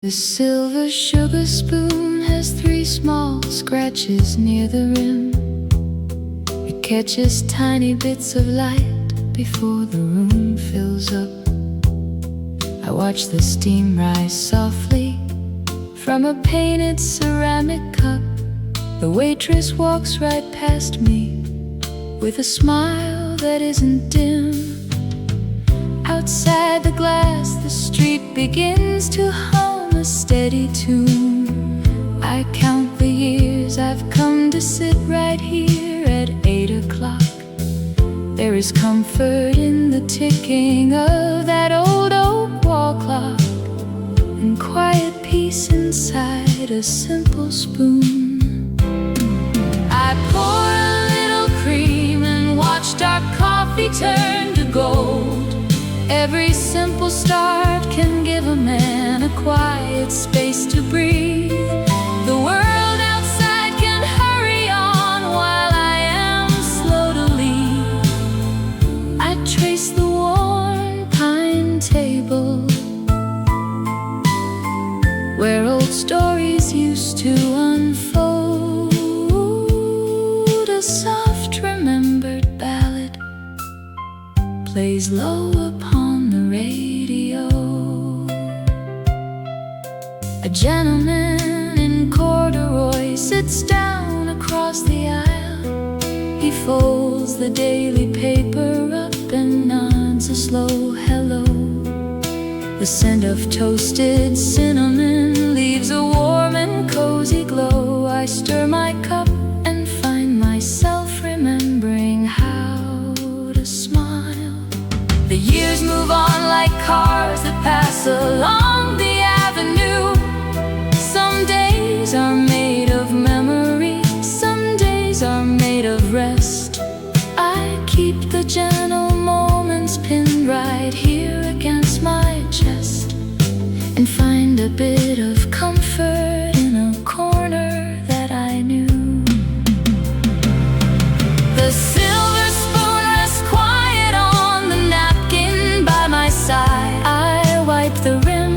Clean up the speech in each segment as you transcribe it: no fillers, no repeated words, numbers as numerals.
The silver sugar spoon has 3 small scratches near the rim. It catches tiny bits of light before the room fills up. I watch the steam rise softly from a painted ceramic cup. The waitress walks right past me with a smile that isn't dim. Outside the glass, the street begins to hum a steady tune. I count the years I've come to sit right here at 8 o'clock. There is comfort in the ticking of that old oak wall clock, and quiet peace inside a simple spoon. I pour a little cream and watch dark coffee turn to gold. Every simple start can give a man a quiet space to breathe. The world outside can hurry on while I am slow to leave. I trace the worn pine table where old stories used to unfold. A soft remembered ballad plays low upon the radio. A gentleman in corduroy sits down across the aisle. He folds the daily paper up and nods a slow hello. The scent of toasted cinnamon leaves a warm and cozy glow. I stir my cup and find myself remembering how to smile. The years move on like cars that pass along the avenue. Some days are made of memory, some days are made of rest. I keep the gentle moments pinned right here against my chest, and find a bit of comfort in a corner that I knew. The silver spoon rests quiet on the napkin by my side. I wipe the rim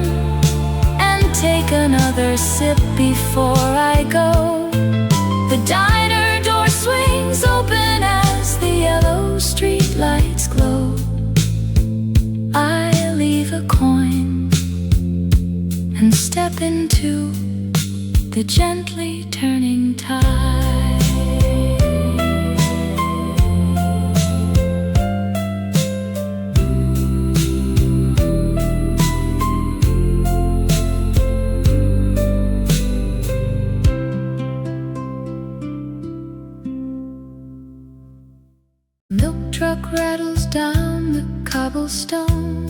and take another sip before I go. The diner door swings open as the yellow street lights glow. I leave a coin and step into the gently turning tide. Milk truck rattles down the cobblestone,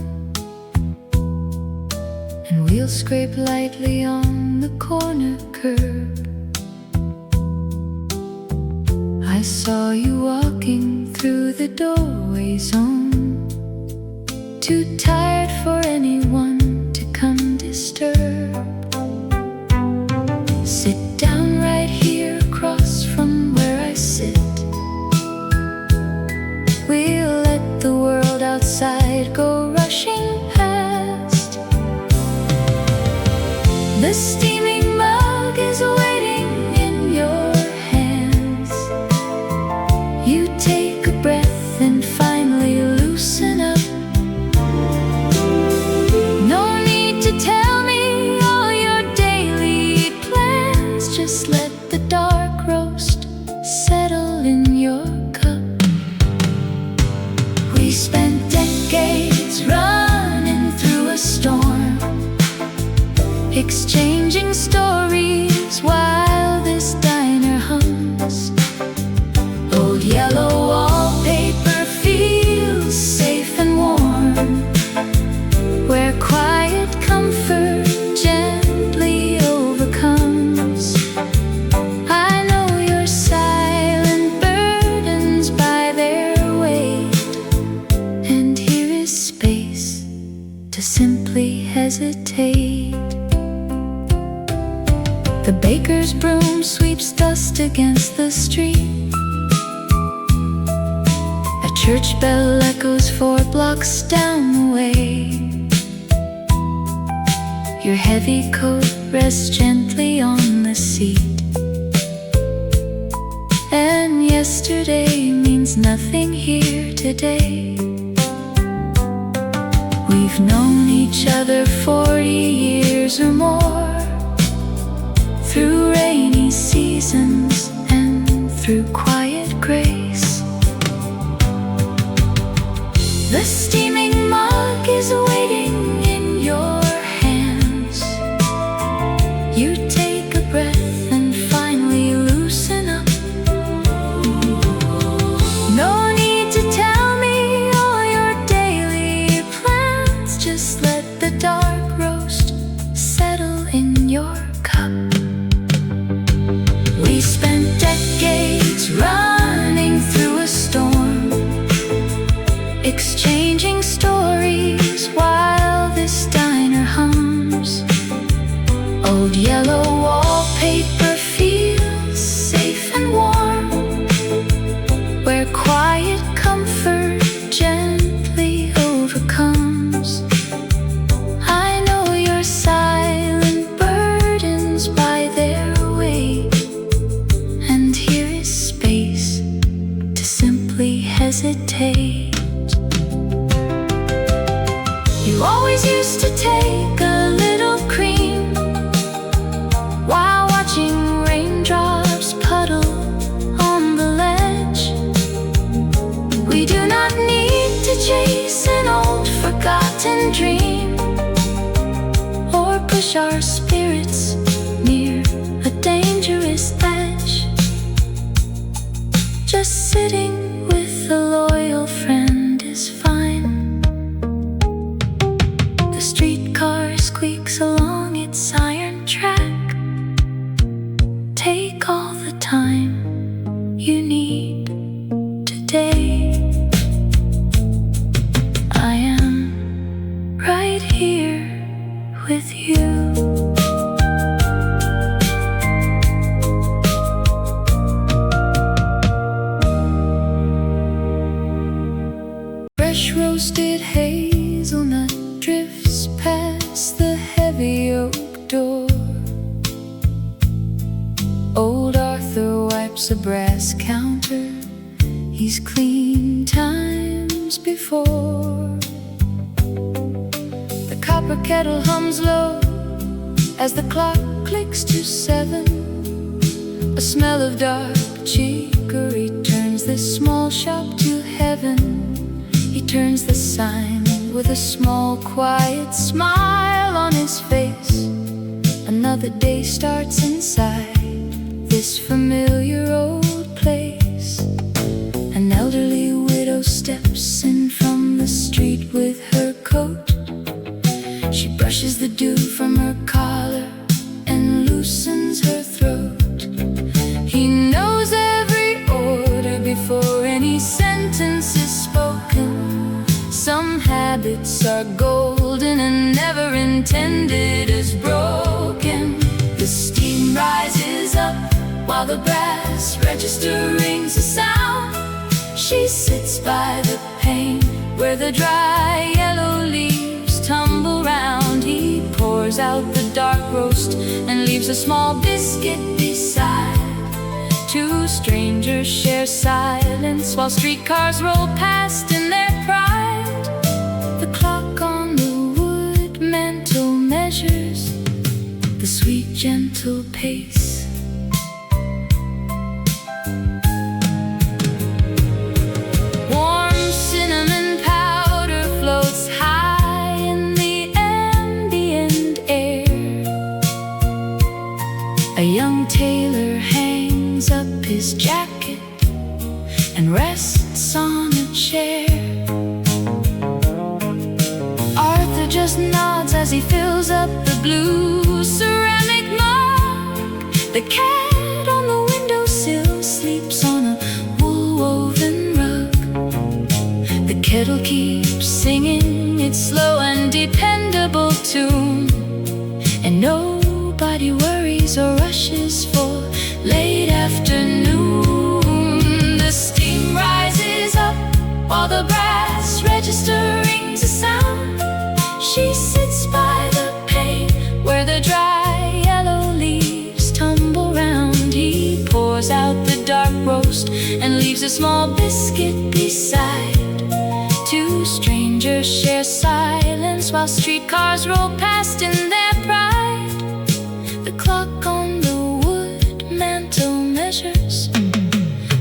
and wheels scrape lightly on the corner curb. I saw you walking through the doorway zone, too tired for anyone to come disturb. Sit down right here across from where I sit. We'll let the world outside go rushing past. The steaming mug is waiting in your hands. You take a breath and finally loosen up. No need to tell me all your daily plans. Just let the dark roast settle in your cup. We spent decades running through a storm, exchanging stories while this diner hums. Old yellow wallpaper feels safe and warm, where quiet comfort gently overcomes. I know your silent burdens by their weight, and here is space to simply hesitate. The baker's broom sweeps dust against the street. A church bell echoes 4 blocks down the way. Your heavy coat rests gently on the seat, and yesterday means nothing here today. We've known each other 40 years or more, through rainy seasons and through quiet grace. The steaming mug is waiting in your hands. You take a breath and finally loosen up. No need to tell me all your daily plans. Just let the dark roast settle in your cup. We spent decades running through a storm, exchanging stories while this diner hums. Old yellow wallpaper feels safe and warm, where quiet comfort gently overcomes. I know your silent burdens by their weight, and here is space to simply hesitate. You always used to take a little cream while watching raindrops puddle on the ledge. We do not need to chase an old forgotten dream, or push our spirits near a dangerous edge. Just sitting with a loyal friend is fine. The streetcar squeaks along its iron track. Take all the time you need today. I am right here with you. Fresh roasted hazelnut drifts past the heavy oak door. Old Arthur wipes a brass counter he's cleaned times before. The copper kettle hums low as the clock clicks to 7. A smell of dark chicory turns this small shop to heaven. He turns the sign with a small quiet smile on his face. Another day starts inside this familiar old place. An elderly widow steps in from the street with her coat. She brushes the dew from her collar and loosens her throat. He knows every order before any sentence is spoken. Some habits are golden and never intended as broken. The steam rises up while the brass register rings a sound. She sits by the pane where the dry yellow leaves tumble round. He pours out the dark roast and leaves a small biscuit beside. Two strangers share silence while streetcars roll past in their pride. The clock on the wood mantel measures the sweet gentle pace. Warm cinnamon powder floats high in the ambient air. A young tailor hangs up his jacket and rests on a chair. Arthur just nods as he fills up the blue ceramic mug. The cat on the windowsill sleeps on a wool-woven rug. The kettle keeps singing its slow and dependable tune, and nobody worries or rushes for late afternoon. The steam rises up while the brass register rings a sound. She sits by the pane leaves a small biscuit beside. Two strangers share silence while streetcars roll past in their pride. The clock on the wood mantel measures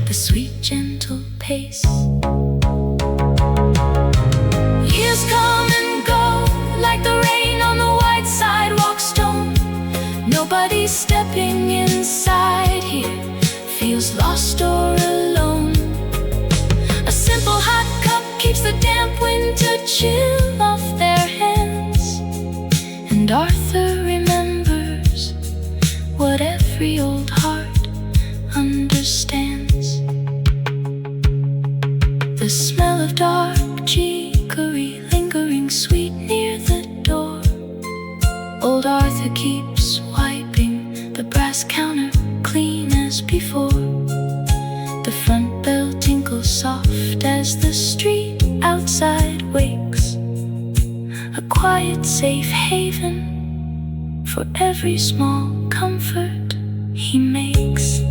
the sweet, gentle pace. Years come and go like the rain on the white sidewalk stone. Nobody stepping inside here feels lost or alone. A simple hot cup keeps the damp winter chill off their hands. And Arthur remembers what every old heart understands. The smell of dark chicory lingering sweet near the door. Old Arthur keeps wiping the brass counter clean as before. The front bell tinkles soft as the street outside wakes. A quiet, safe haven for every small comfort he makes.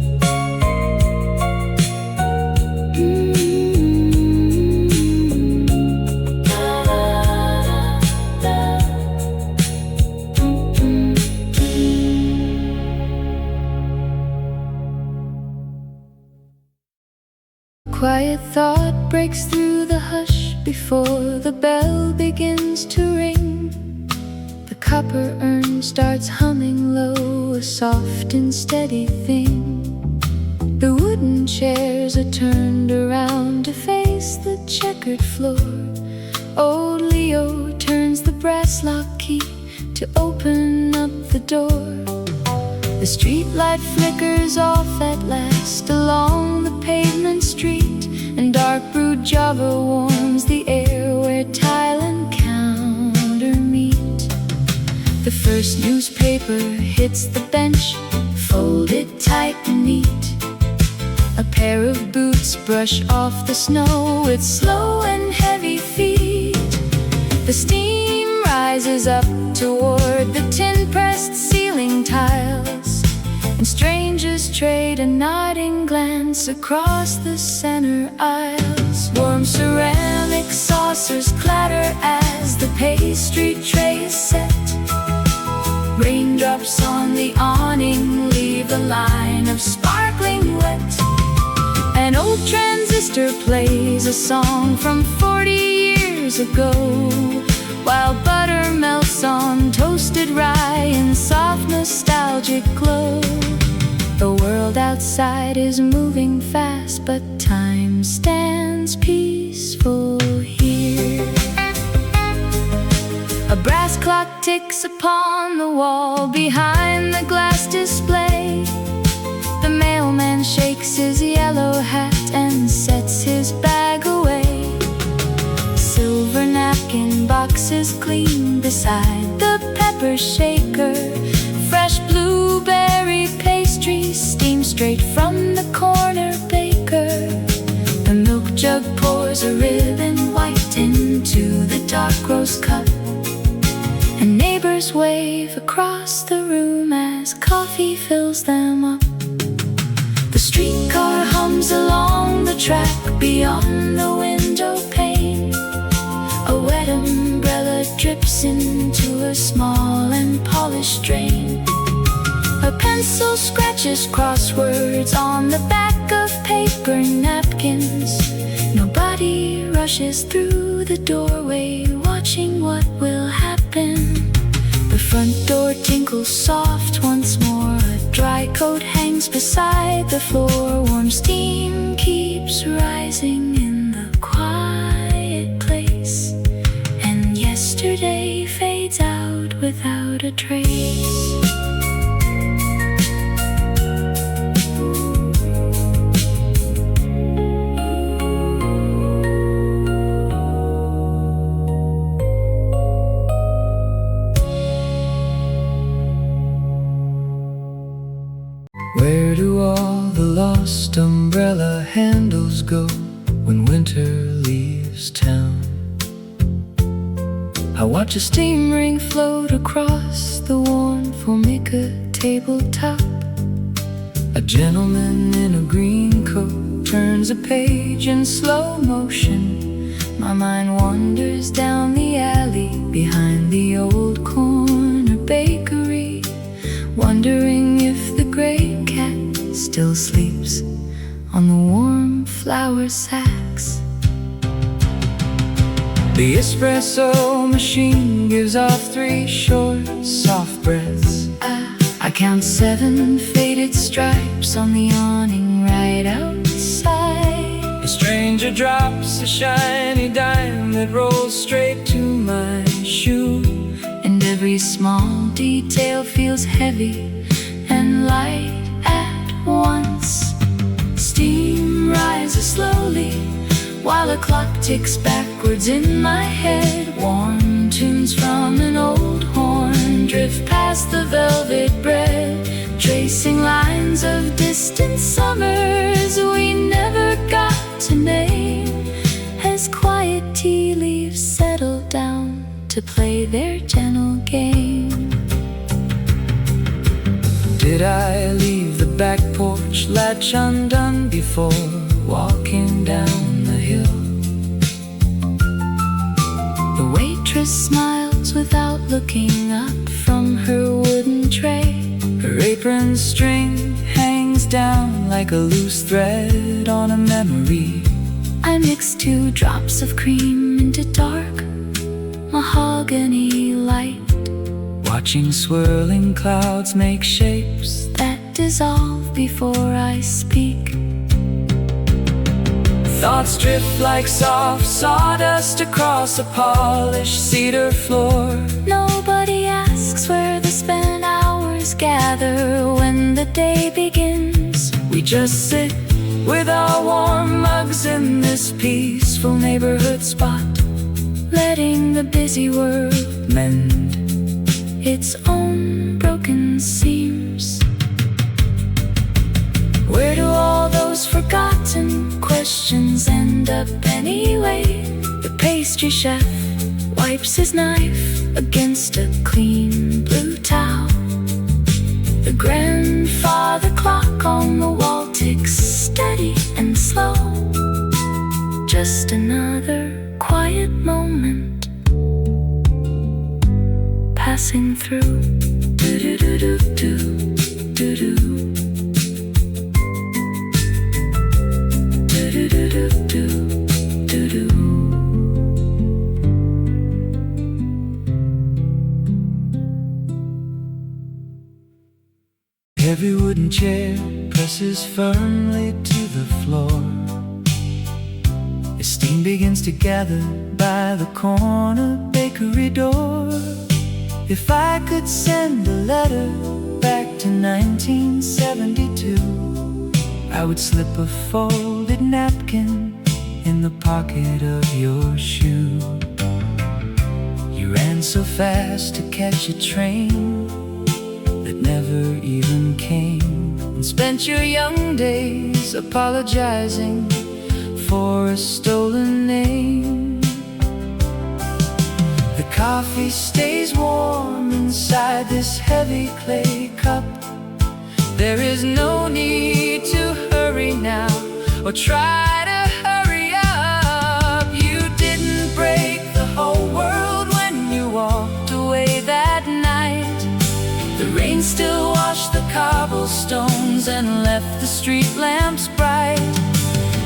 Quiet thought breaks through the hush before the bell begins to ring. The copper urn starts humming low, a soft and steady thing. The wooden chairs are turned around to face the checkered floor. Old Leo turns the brass lock key to open up the door. The streetlight flickers off at last along the pavement street, and dark brewed Java warms the air where tile and counter meet. The first newspaper hits the bench, folded tight and neat. A pair of boots brush off the snow with slow and heavy feet. The steam rises up toward the tin-pressed ceiling tiles, and strangers trade a nodding glance across the center aisles. Warm ceramic saucers clatter as the pastry tray is set. Raindrops on the awning leave a line of sparkling wet. An old transistor plays a song from 40 years ago, while butter melts on toasted rye in soft nostalgic glow. The world outside is moving fast, but time stands peaceful here. A brass clock ticks upon the wall behind the glass display. The mailman shakes his yellow hat and sets his bag away. Silver napkin boxes gleam beside the pepper shaker. Fresh blueberry pastries steam straight from the corner baker. The milk jug pours a ribbon white into the dark rose cup, and neighbors wave across the room as coffee fills them up. The streetcar hums along the track beyond the window pane. A wet umbrella drips into a small and polished drain. A pencil scratches crosswords on the back of paper napkins. Nobody rushes through the doorway, watching what will happen. The front door tinkles soft once more. A dry coat hangs beside the floor. Warm steam keeps rising in the quiet place, and yesterday fades out without a trace. Where do all the lost umbrella handles go when winter leaves town? I watch a steam ring float across the worn Formica tabletop. A gentleman in a green coat turns a page in slow motion. My mind wanders down the alley behind the old corner bakery, wondering if the gray cat still sleeps on the warm flour sacks. The espresso machine gives off 3 short, soft breaths. I count 7 faded stripes on the awning right outside. A stranger drops a shiny dime that rolls straight to my shoe, and every small detail feels heavy and light at once. Steam rises slowly while a clock ticks backwards in my head. Warm tunes from an old horn drift past the velvet bread, tracing lines of distant summers we never got to name, as quiet tea leaves settle down to play their gentle game. Did I leave the back porch latch undone before walking down the hill? The waitress smiles without looking up from her wooden tray. Her apron string hangs down like a loose thread on a memory. I mix 2 drops of cream into dark mahogany light, watching swirling clouds make shapes that dissolve before I speak. Thoughts drift like soft sawdust across a polished cedar floor. Nobody asks where the spent hours gather when the day begins. We just sit with our warm mugs in this peaceful neighborhood spot, letting the busy world mend its own broken seams. Where do all those forgotten questions end up anyway? The pastry chef wipes his knife against a clean blue towel. The grandfather clock on the wall ticks steady and slow. Just another quiet moment passing through. Do-do-do-do-do, do-do. Every wooden chair presses firmly to the floor as steam begins to gather by the corner bakery door. If I could send a letter back to 1972, I would slip a folded napkin in the pocket of your shoe. You ran so fast to catch a train that never even came, and spent your young days apologizing for a stolen name. The coffee stays warm inside this heavy clay cup. There is no need to hurry now or try to hurry up. You didn't break the whole world when you walked away that night. The rain still washed the cobblestones and left the street lamps bright.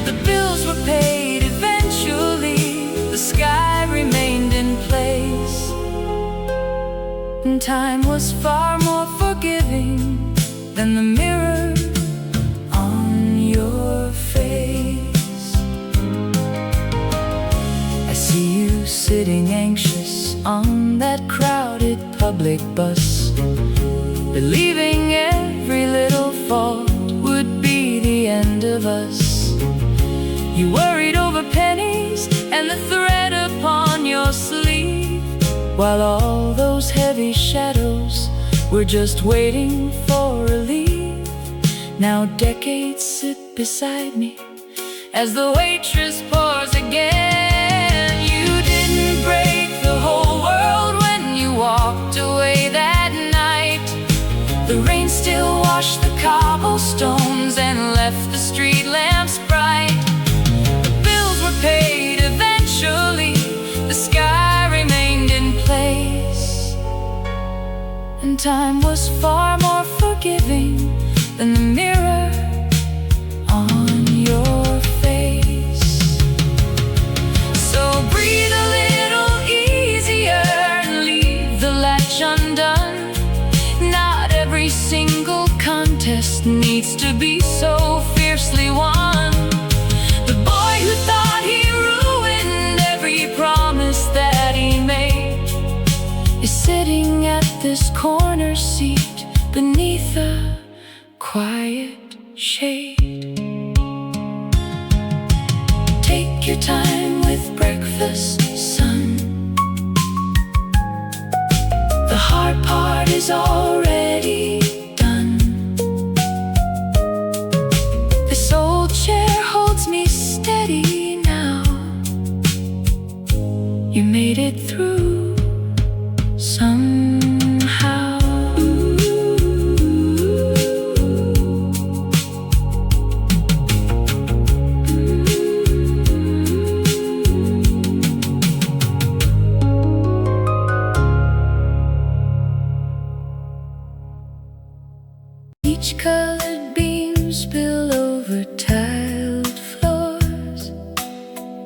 The bills were paid eventually, the sky remained in place, and time was far more forgiving than the mirror on your face. I see you sitting anxious on that crowded public bus, believing every little fault would be the end of us. You worried over pennies and the thread upon your sleeve, while all those heavy shadows were just waiting for relief. Now decades sit beside me as the waitress pours again. You didn't break the whole world when you walked away that night. The The rain still washed the cobblestones and left the street lamps bright. The bills were paid eventually, the sky remained in place, and time was far more forgiving than the mirror on your face. So breathe a little easier and leave the latch undone. Not every single contest needs to be so fiercely won. The boy who thought he ruined every promise that he made is sitting at this corner seat beneath a quiet shade. Take your time with breakfast, son. The hard part is already done. This old chair holds me steady now. You made it through somehow. Peach-colored beams spill over tiled floors,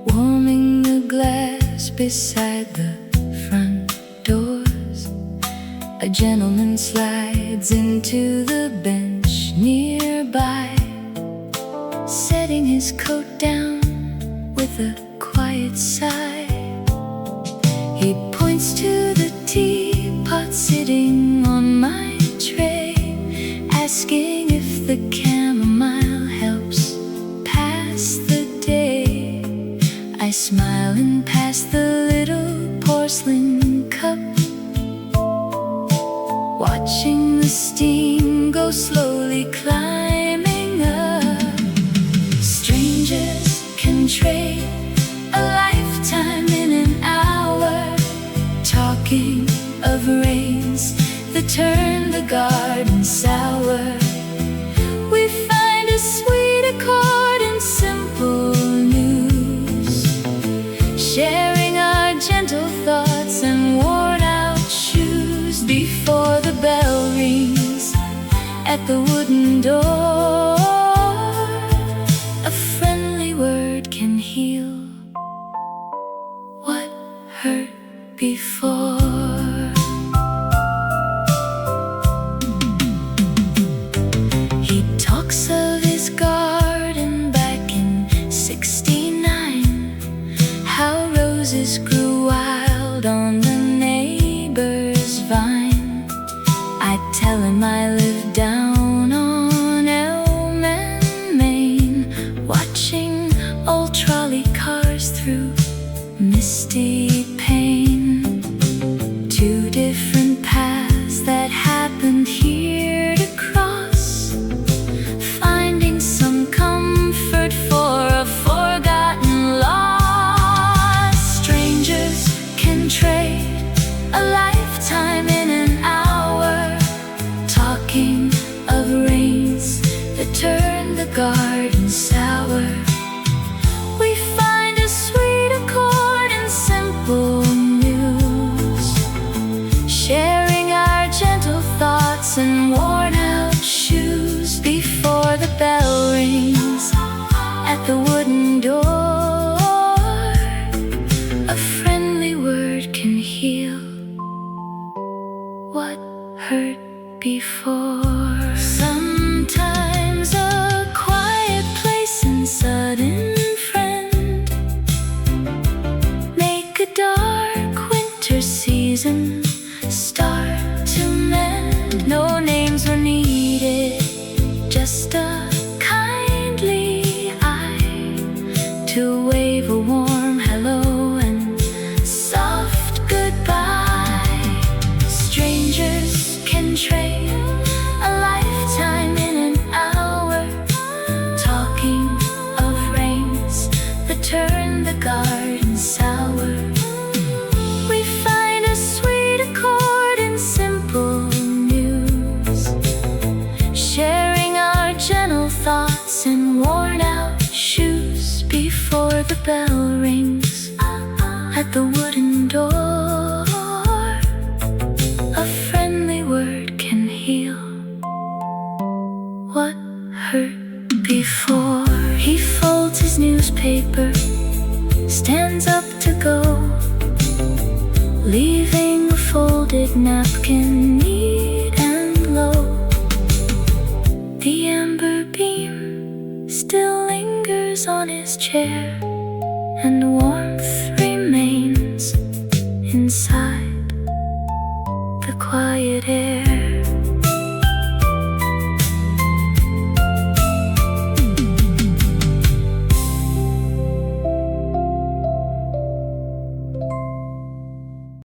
warming the glass beside the front doors. A gentleman slides into the bench nearby, setting his coat down with a quiet sigh. He points to the teapot sitting on my tray, asking if the chamomile helps pass the day. I smile and pass the little porcelain cup, watching the steam go slowly climbing up. Strangers can trade a lifetime in an hour, talking of rains that turn the garden sour. We find a sweet accord in simple news, sharing our gentle thoughts and worn out shoes before the bell rings at the wooden door. A friendly word can heal what hurt before. He talks of his garden back in '69, how roses grew wild on the neighbor's vine. I tell him I live down on Elm and Main, watching old trolley cars through misty pain. Two different paths that happened here to cross, finding some comfort for a forgotten loss. Strangers can trade a lifetime in an hour, talking of rains that turn the garden sour. We find a sweet accord in simple news, sharing our gentle thoughts and worn out shoes before the bell rings at the wooden door. A friendly word can heal what hurt before. Sometimes a quiet place and sudden friend make a dark winter season start to mend. No names were needed, just a kindly eye to wave a warm hello and soft goodbye. Strangers can trade a life bell rings at the wooden door. A friendly word can heal what hurt before. He folds his newspaper, stands up to go, leaving a folded napkin neat and low. The amber beam still lingers on his chair, and warmth remains inside the quiet air.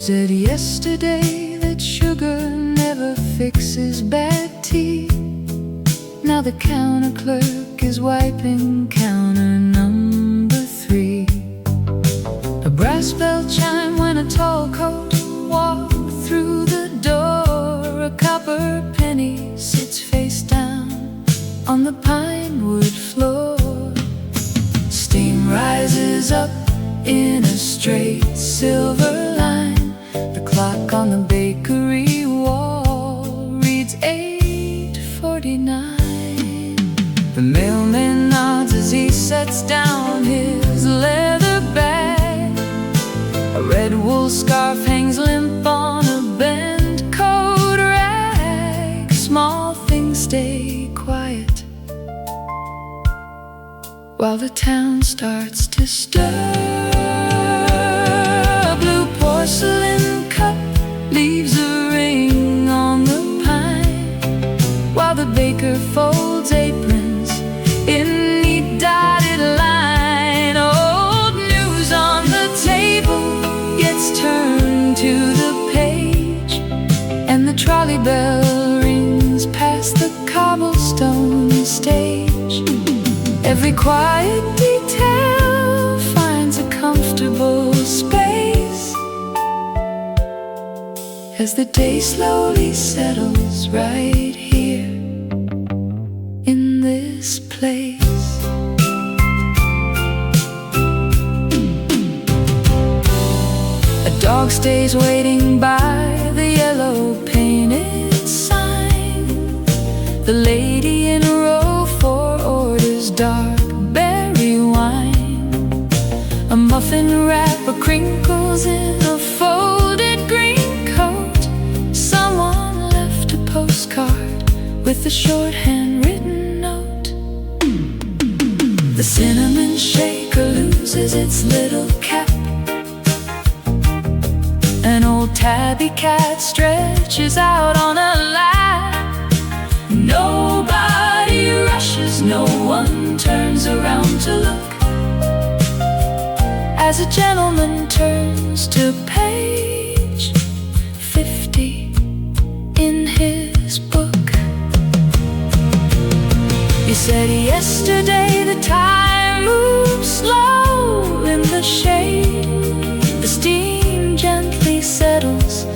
Said yesterday that sugar never fixes bad tea. Now the counter clerk is wiping counter number 3. A brass bell chime when a tall coat walked through the door. A copper penny sits face down on the pine wood floor. Steam rises up in a straight silver line. The clock on the bakery wall reads 8:49. The mailman nods as he sets down his leather bag. A red wool scarf hangs limp on a bent coat rag. Small things stay quiet while the town starts to stir. A blue porcelain cup leaves a ring on the pine, while the baker folds aprons in neat dotted line. Old news on the table gets turned to the page, and the trolley bell rings past the cobblestone stage. Every quiet detail finds a comfortable space as the day slowly settles right here in this place. A dog stays waiting by the yellow painted sign. The lady in row 4 orders dark berry wine. A muffin wrapper crinkles in a folded green coat. Someone left a postcard with a short handwritten note. The cinnamon shaker loses its little cap. An old tabby cat stretches out on a lap. Nobody rushes, no one turns around to look, as a gentleman turns to page 50 in his book. You said yesterday the time moves slow in the shade. The steam gently settles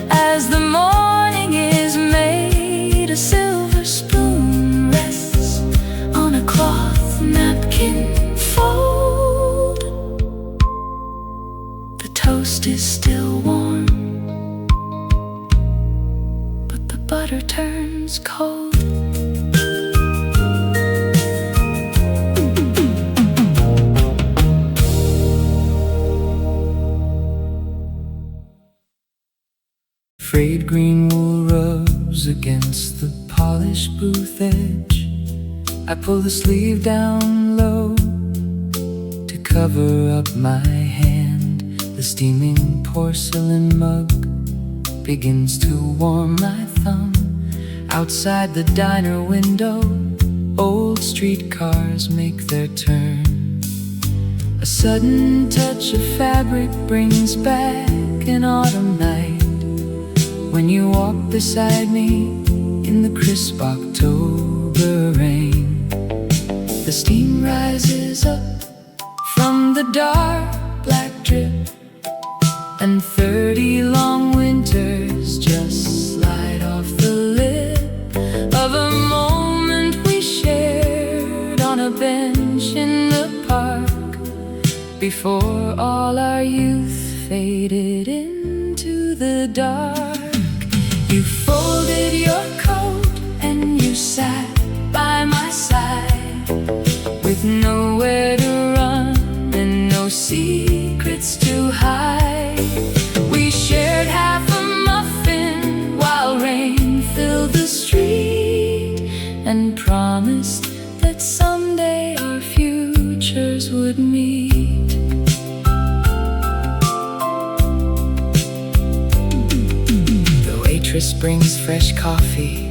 as the morning is made. A silver spoon rests on a cloth napkin fold. The toast is still warm, but the butter turns cold. Frayed green wool rubs against the polished booth edge. I pull the sleeve down low to cover up my hand. The steaming porcelain mug begins to warm my thumb. Outside the diner window, old streetcars make their turn. A sudden touch of fabric brings back an autumn night, when you walk beside me in the crisp October rain. The steam rises up from the dark black drip, and 30 long winters just slide off the lip of a moment we shared on a bench in the park before all our youth faded into the dark. You folded your coat and you sat by my side, with nowhere to run and no secrets to hide. We shared half a muffin while rain filled the street, and promised that someday our futures would meet. The waitress brings fresh coffee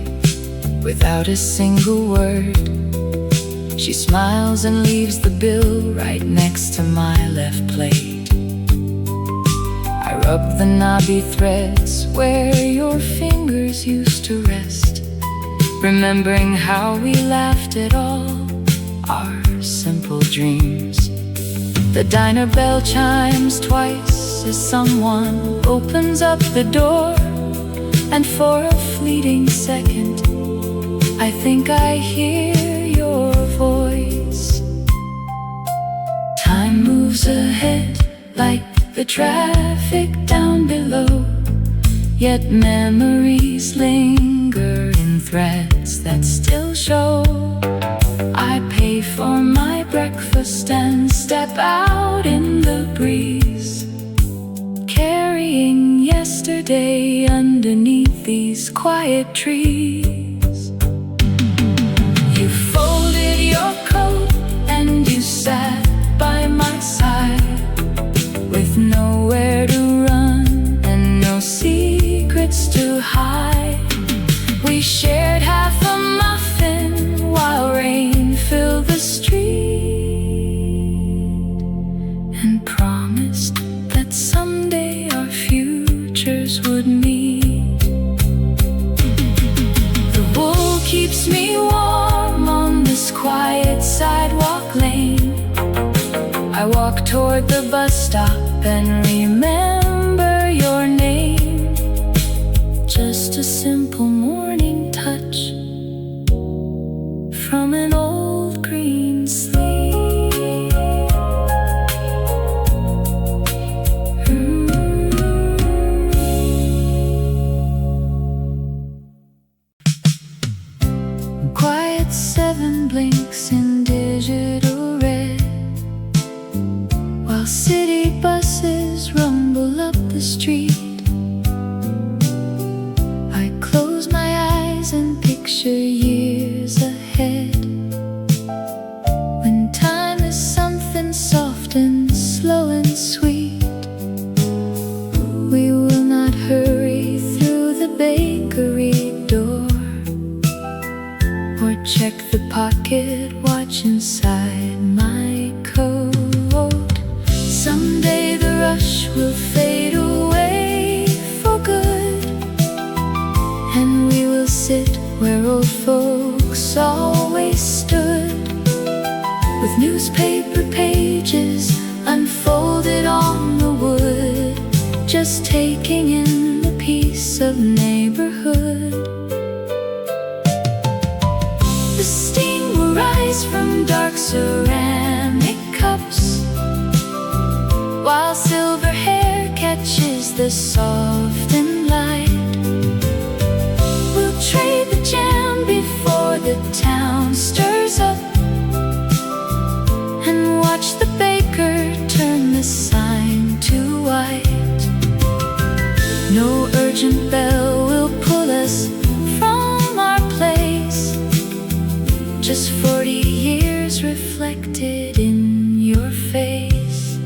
without a single word. She smiles and leaves the bill right next to my left plate. I rub the knobby threads where your fingers used to rest, remembering how we laughed at all our simple dreams. The diner bell chimes twice as someone opens up the door, and for a fleeting second I think I hear your voice. Time moves ahead like the traffic down below, yet memories linger in threads that still show. I pay for my breakfast and step out in the breeze, carrying yesterday underneath these quiet trees. You folded your coat and you sat by my side, with nowhere to run and no secrets to hide. We shared half a muffin while rain filled the street, and promised that someday our futures would meet. The wool keeps me warm on this quiet sidewalk lane. I walk toward the bus stop and remember your name. Just a simple morning touch from an old green sleeve. Quiet 7 blinks in digital red, while city buses rumble up the street. I close my eyes and picture years ahead, when time is something soft and slow and sweet. We will not hurry through the bakery door, or check the pocket watch inside my coat. Someday the rush will fade away for good, and we will sit where old folks always stood, with newspaper pages unfolded on the wood, just taking in the peace of neighborhood. The steam will rise from dark ceramic cups, while silver hair catches the softened light. We'll trade the jam before the town stirs up, and watch the baker turn the sign to white. No urgent bell will pull us from our place, just 40 years reflected in your face.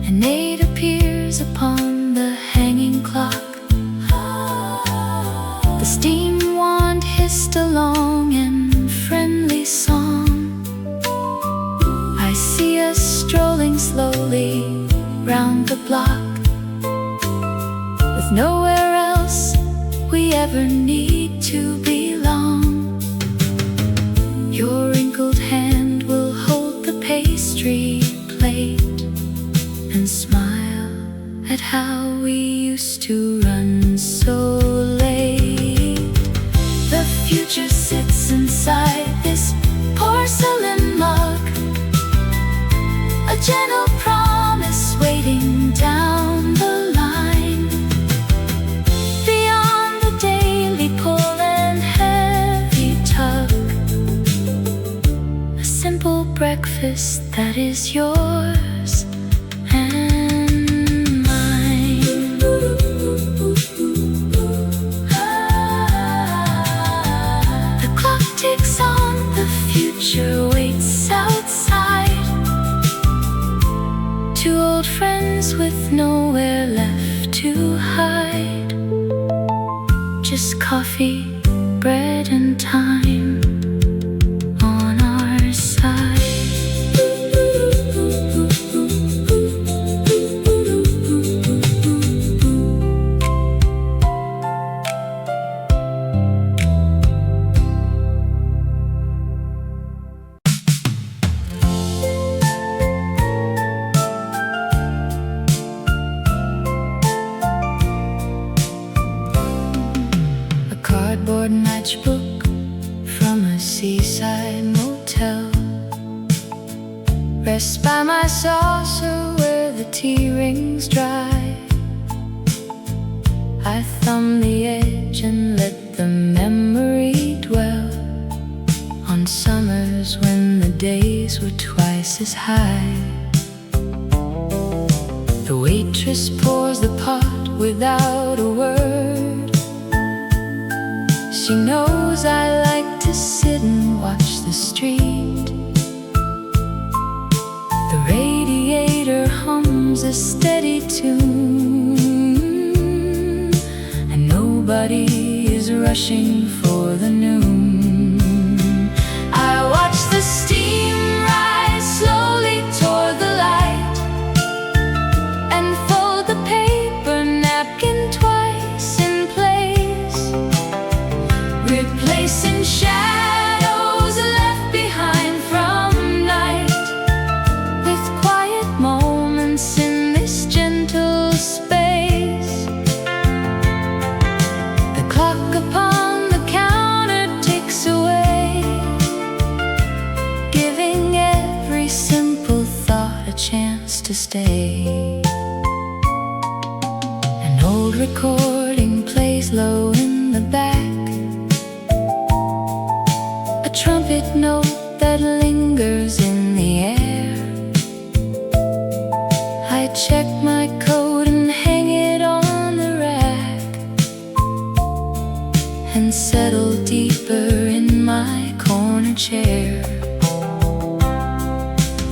An 8 appears upon the hanging clock. The steam wand hissed a long and friendly song. I see us strolling slowly round the block, with nowhere else we ever need to belong. Your wrinkled hand will hold the pastry plate and smile at how we used to run so late. The future sits inside this porcelain mug, a gentle promise waiting down the line. Beyond the daily pull and heavy tug, a simple breakfast that is yours and mine. The clock ticks on, the future waits outside. Two old friends with nowhere left to hide. Just coffee, bread, and time on our side. Cardboard matchbook from a seaside motel rests by my saucer where the tea rings dry. I thumb the edge and let the memory dwell on summers when the days were twice as high. The waitress pours the pot without a word. She knows I like to sit and watch the street. The radiator hums a steady tune, and nobody is rushing for the noon. I watch the steam rise slowly toward the light and fold the paper napkin twice in place, replacing shadows left behind from night with quiet moments in this gentle space. The clock upon the counter ticks away, giving every simple thought a chance to stay. An old recording plays low in the back, a trumpet note that lingers in the air. I check my coat and hang it on the rack and settle deeper in my corner chair.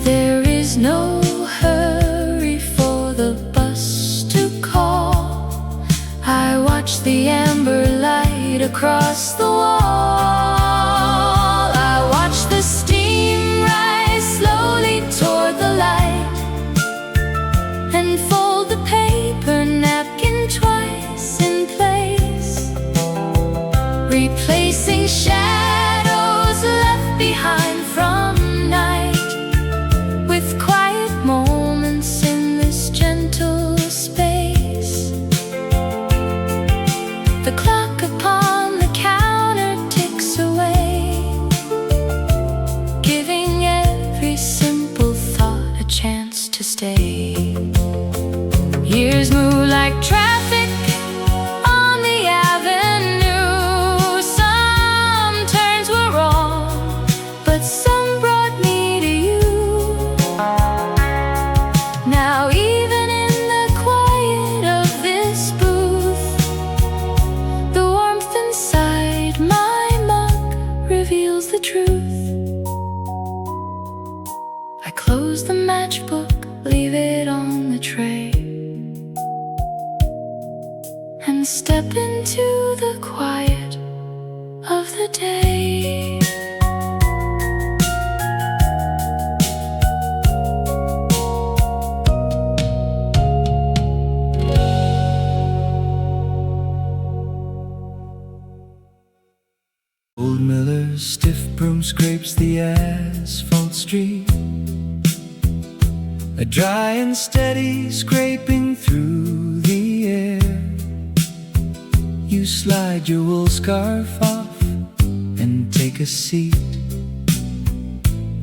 There is no hurry for the bus to call. I watch the amber light across the wall. The steam rise slowly toward the light and fold the paper napkin twice in place, replacing shadows left behind from night with quiet moments in this gentle space. The clock upon the counter ticks away, giving every simple thought a chance to stay. Years move like traffic on the avenue. Some turns were wrong, but some brought me to you. Now even in the quiet of this booth, the warmth inside my mug reveals the truth. I close the matchbook, leave it on the tray, and step into the quiet of the day. Old Miller's stiff broom scrapes the asphalt street, a dry and steady scraping through the air. You slide your wool scarf off and take a seat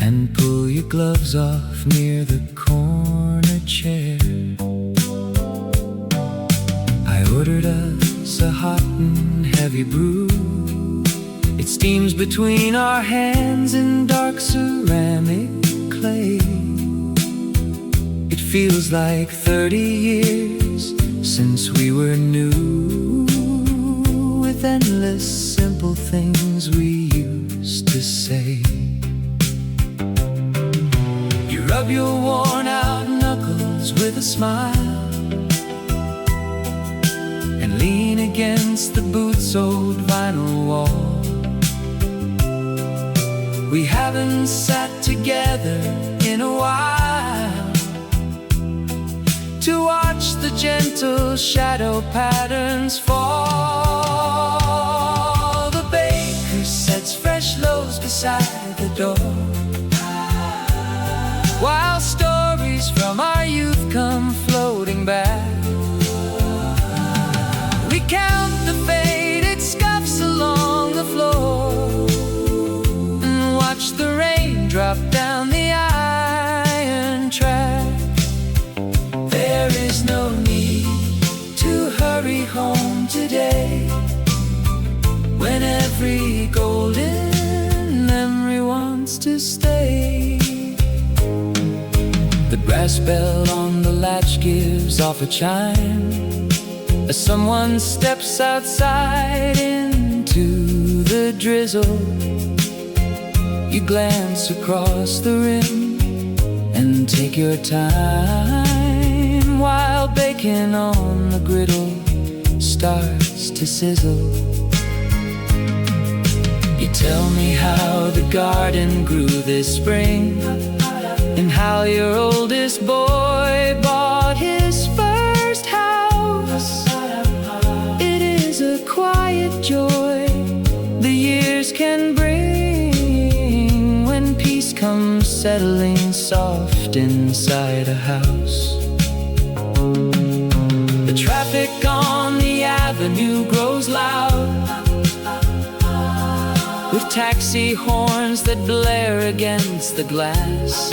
and pull your gloves off near the corner chair. I ordered us a hot and heavy brew. It steams between our hands in dark ceramic clay. It feels like 30 years since we were new, with endless simple things we used to say. You rub your worn out knuckles with a smile and lean against the boots-old vinyl wall. We haven't sat together in a while to watch the gentle shadow patterns fall. The baker sets fresh loaves beside the door, while stories from our youth come floating back. We count the faded scuffs along the floor and watch the rain drop down the iron track. There is no need to hurry home today, when every golden memory wants to stay. The brass bell on the latch gives off a chime as someone steps outside into the drizzle. You glance across the rim and take your time, while bacon on the griddle starts to sizzle. You tell me how the garden grew this spring, and how your oldest boy bought his first house. It is a quiet joy the years can bring, when peace comes settling soft inside a house. The traffic on the avenue grows loud, with taxi horns that blare against the glass.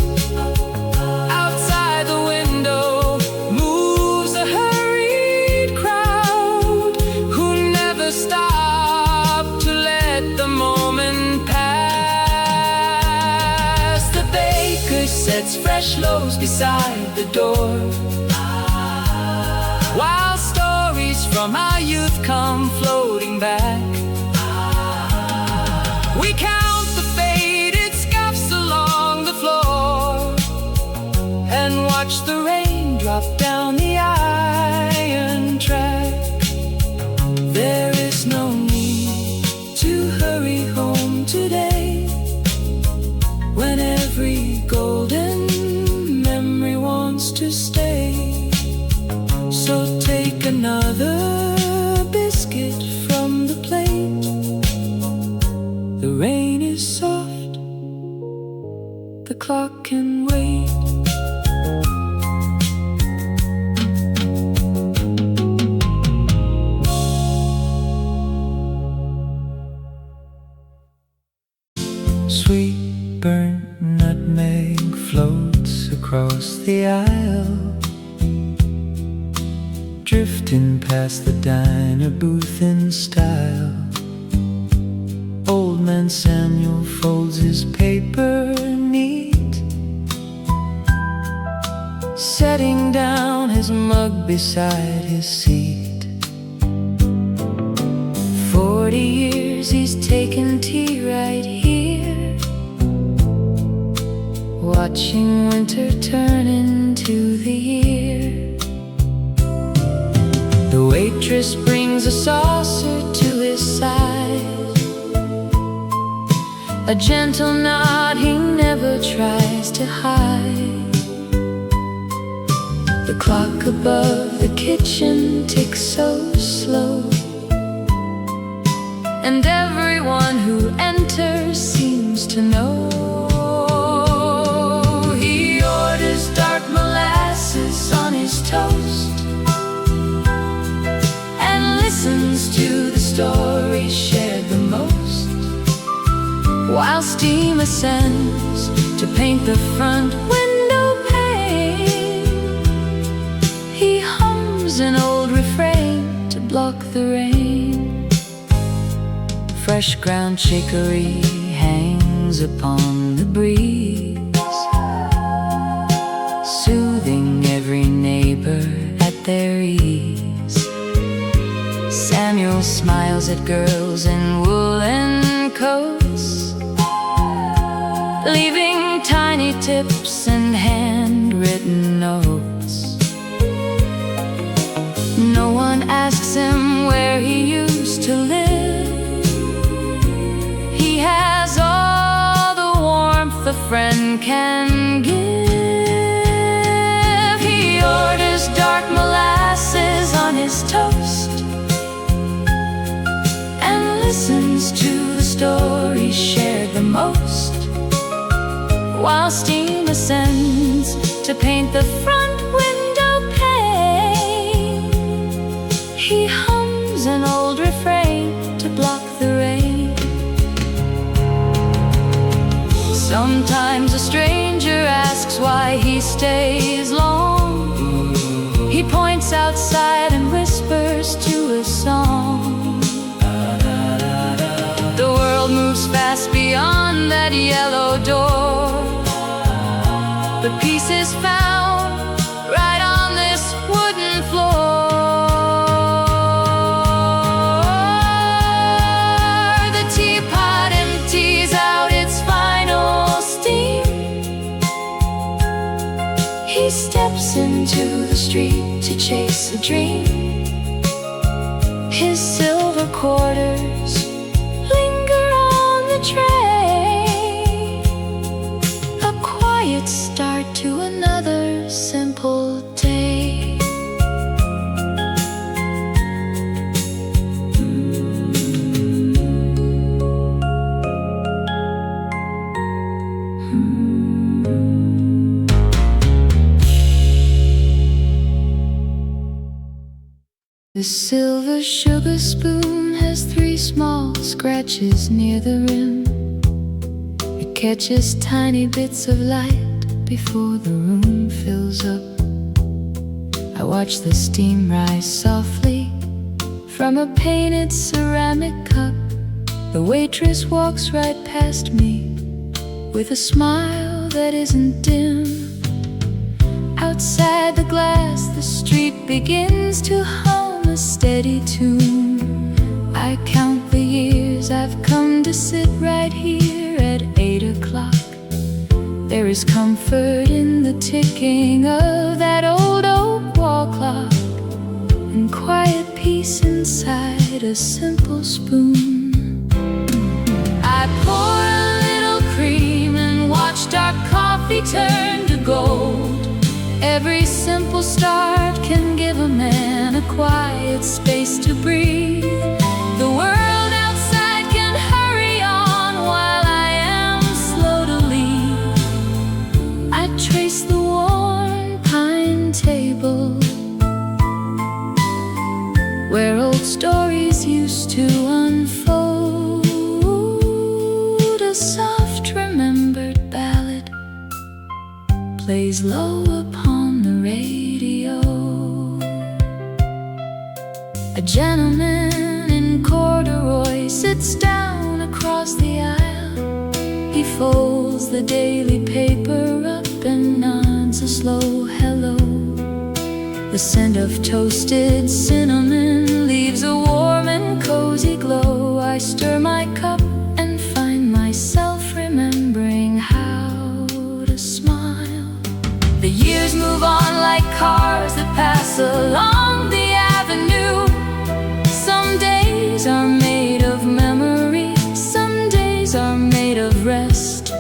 Outside the window moves a hurried crowd who never stop to let the moment pass. The baker sets fresh loaves beside the door, while stories from our youth come floating back. We count the faded scuffs along the floor and watch the rain drop down the iron track. There is no need to hurry home today, when every golden memory wants to stay. So take another biscuit from the plate. The rain is soft, the clock can wait. Sweet burnt nutmeg floats across the aisle, drifting past the diner booth in style. Old man Samuel folds his paper neat, setting down his mug beside his seat. 40 years he's taken tea right here, watching winter turn into the year. The waitress brings a saucer to his side, a gentle nod he never tries to hide. The clock above the kitchen ticks so slow, and everyone who enters seems to know. He orders dark molasses on his toast and listens to the stories shared the most, while steam ascends to to paint the front window pane. He hums an old refrain to block the rain. Fresh ground chicory hangs upon the breeze, soothing every neighbor at their ease. Samuel smiles at girls in woolen coats, leaving tiny tips and handwritten notes. No one asks him where he used to live. He has all the warmth a friend can give. He orders dark molasses on his toast and listens to the stories shared the most, while steam ascends to paint the front window pane. He hums an old refrain to block the rain. Sometimes a stranger asks why he stays long. He points outside and whispers to a song. The world moves fast beyond that yellow door, but peace is found right on this wooden floor. The teapot empties out its final steam. He steps into the street to chase a dream. His silver quarters linger on the tray, a quiet start to another simple day. The silver sugar spoon has 3 small scratches near the rim. It catches tiny bits of light before the room fills up. I watch the steam rise softly from a painted ceramic cup. The waitress walks right past me with a smile that isn't dim. Outside the glass, the street begins to hum a steady tune. I count the years I've come to sit right here at 8 o'clock. There is comfort in the ticking of that old oak wall clock, and quiet peace inside a simple spoon. I pour a little cream and watch dark coffee turn to gold. Every simple start can give a man a quiet space to breathe. The world outside can hurry on while I am slow to leave. I trace the worn pine table where old stories used to unfold. A soft remembered ballad plays low upon the radio. A gentleman in corduroy sits down across the aisle. He folds the daily paper up and nods a slow hello. The scent of toasted cinnamon leaves a warm and cozy glow. I stir my cup and find myself remembering how to smile. The years move on like cars that pass along the avenue. Some days are made of memory, some days are made of rest.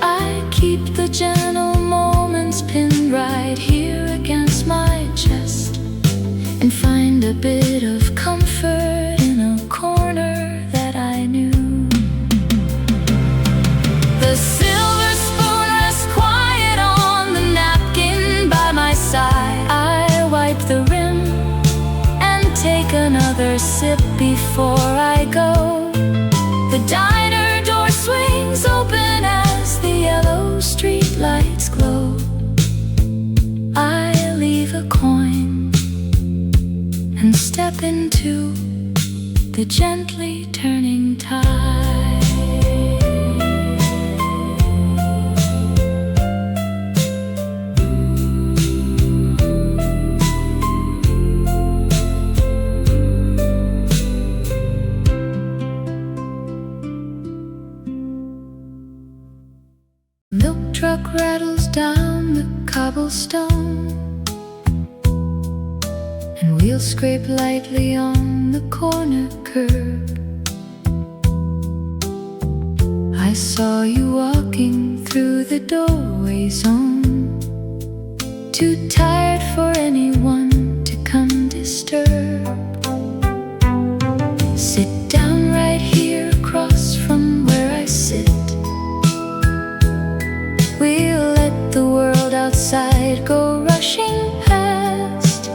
I keep the gentle moments pinned right here against my chest, and find a bit of comfort in a corner that I knew. The silver spoon rests quiet on the napkin by my side. I wipe the rim and take another sip before I go. The diner door swings open as the yellow street the gently turning tide. Milk truck rattles down the cobblestone, and wheels scrape lightly on the corner curb. I saw you walking through the doorway zone, too tired for anyone to come disturb. Sit down right here across from where I sit. We'll let the world outside go rushing past.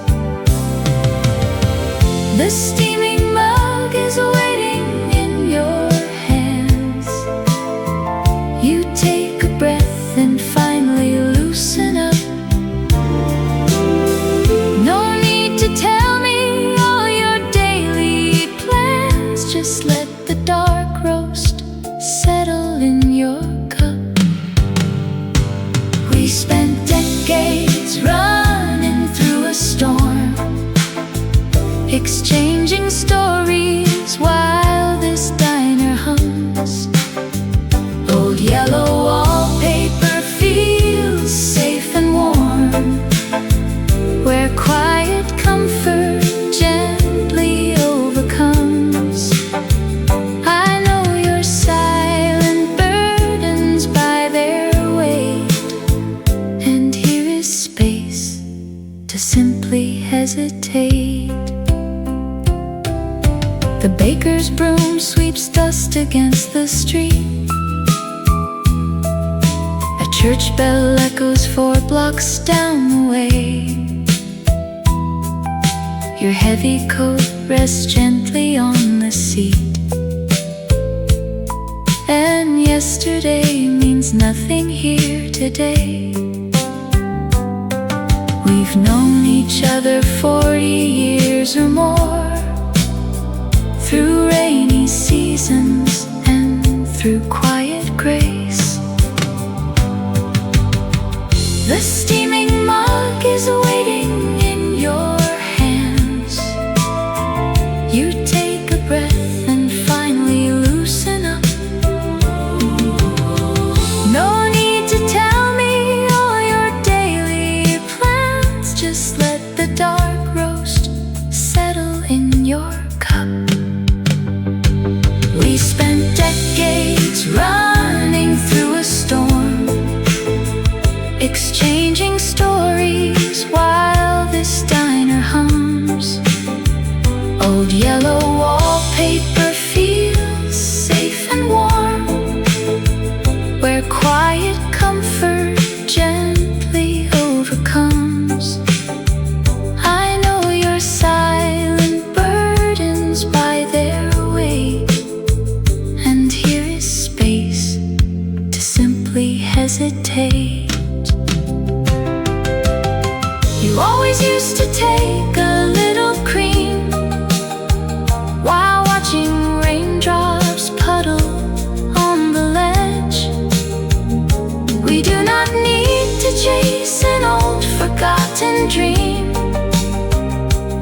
The steaming mug is waiting in your hands. You take a breath and finally loosen up. No need to tell me all your daily plans. Just let the dark roast settle in your cup. We spent decades running through a storm, exchanging stories while this diner hums. Old yellow wallpaper feels safe and warm, where quiet comfort gently overcomes. I know your silent burdens by their weight, and here is space to simply hesitate. The baker's broom sweeps dust against the street. A church bell echoes 4 blocks down the way. Your heavy coat rests gently on the seat, and yesterday means nothing here today. We've known each other 40 years or more, through rainy seasons and through quiet grace. The steaming mug is waiting in your hands. You take a breath and finally loosen up. No need to tell me all your daily plans. Just let the dark roast settle in your cup. We spent decades running through a storm, exchanging stories while this diner hums. Old yellow wallpaper feels safe and warm, where quiet comfort gently overcomes. I know your silent burdens by their weight, and here is space to simply hesitate. You always used to take a little cream while watching raindrops puddle on the ledge. We do not need to chase an old forgotten dream,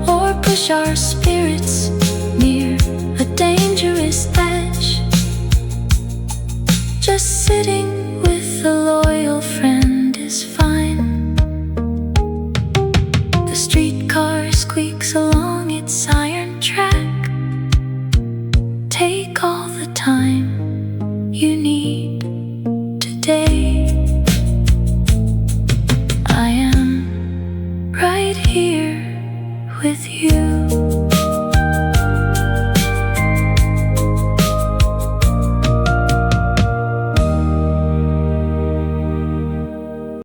or push our spirits near a dangerous edge. Just sitting with a loyal friend is fine. The streetcar squeaks along its iron track. Take all the time you need today. I am right here with you.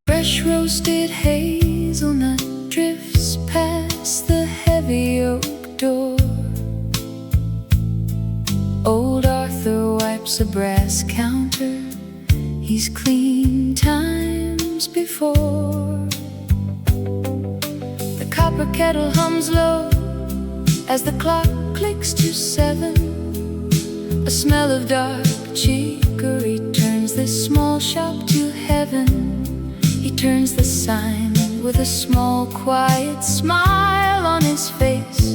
Fresh roasted hazelnut drifts past the heavy oak door. Old Arthur wipes a brass counter he's cleaned times before. The copper kettle hums low as the clock clicks to 7. A smell of dark chicory turns this small shop to heaven. He turns the sign with a small quiet smile on his face.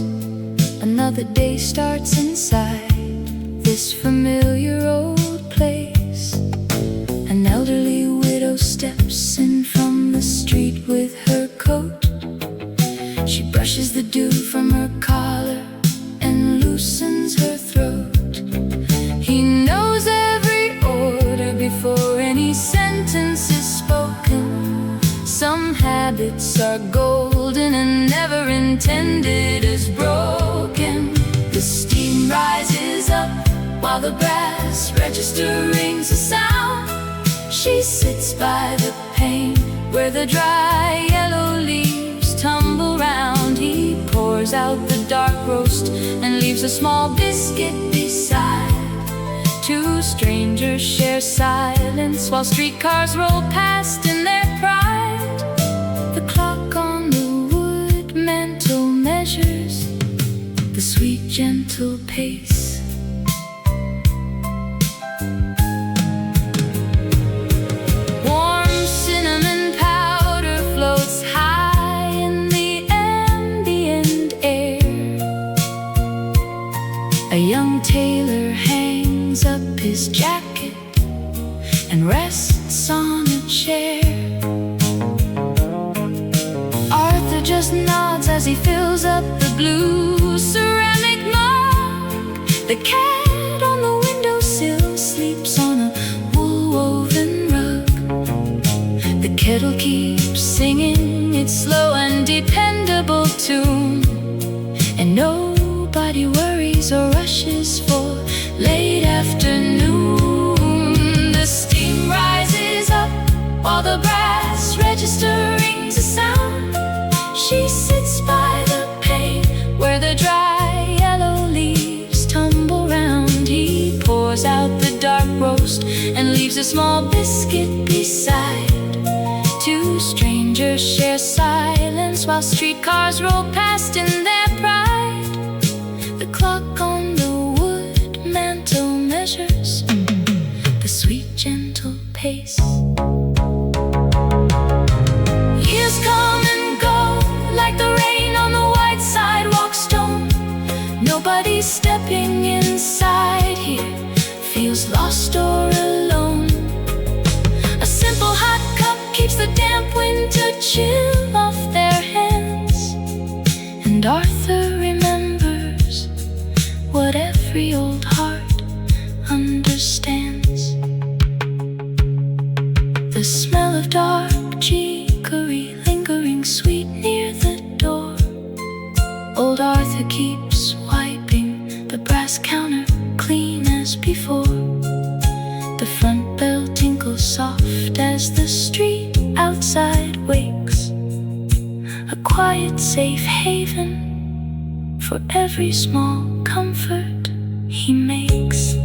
Another day starts inside this familiar old place. An elderly widow steps in from the street with her coat. She brushes the dew from her collar and loosens her throat. He knows every order before any sentence is spoken. Some habits are golden and never intended as broken. The steam rises up while the brass register rings a sound. She sits by the pane where the dry yellow leaves tumble round. He pours out the dark roast and leaves a small biscuit beside. Two strangers share silence while streetcars roll past in their pride. The clock on the wood mantel measures the sweet gentle pace. Warm cinnamon powder floats high in the ambient air. A young tailor hangs up his jacket and rests on a chair. Arthur just nods as he fills up the blue ceramic mug. The cat on the windowsill sleeps on a wool-woven rug. The kettle keeps singing its slow and dependable tune, and nobody worries or rushes for late afternoon. The steam rises up while the brass register rings a sound. She sits by the pane where the dry yellow leaves tumble round. He pours out the dark roast and leaves a small biscuit beside. Two strangers share silence while streetcars roll past in their pride. The clock on the wood mantel measures the sweet gentle pace. Years come and go like the rain on the white sidewalk stone. Nobody stepping inside here feels lost or alone. A simple hot cup keeps the damp winter chill off their hands. And Arthur remembers what every old heart understands. The smell of dark chicory lingering sweet near the door. Old Arthur keeps wiping the brass counter clean as before. The front bell tinkles soft as the street outside wakes. A quiet safe haven for every small comfort he makes.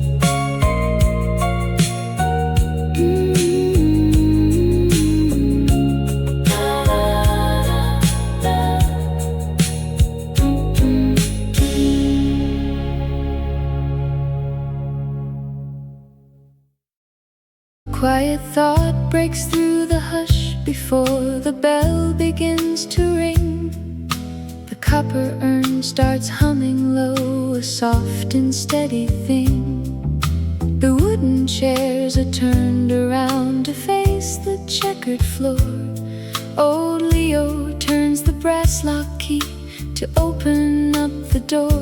Quiet thought breaks through the hush before the bell begins to ring. The copper urn starts humming low, a soft and steady thing. The wooden chairs are turned around to face the checkered floor. Old Leo turns the brass lock key to open up the door.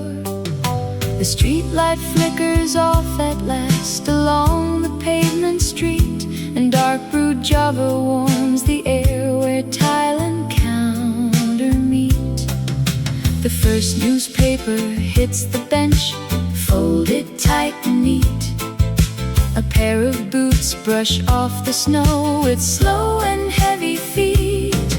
The street light flickers off at last along the pavement street, and dark brewed Java warms the air where tile and counter meet. The first newspaper hits the bench, folded tight and neat. A pair of boots brush off the snow with slow and heavy feet.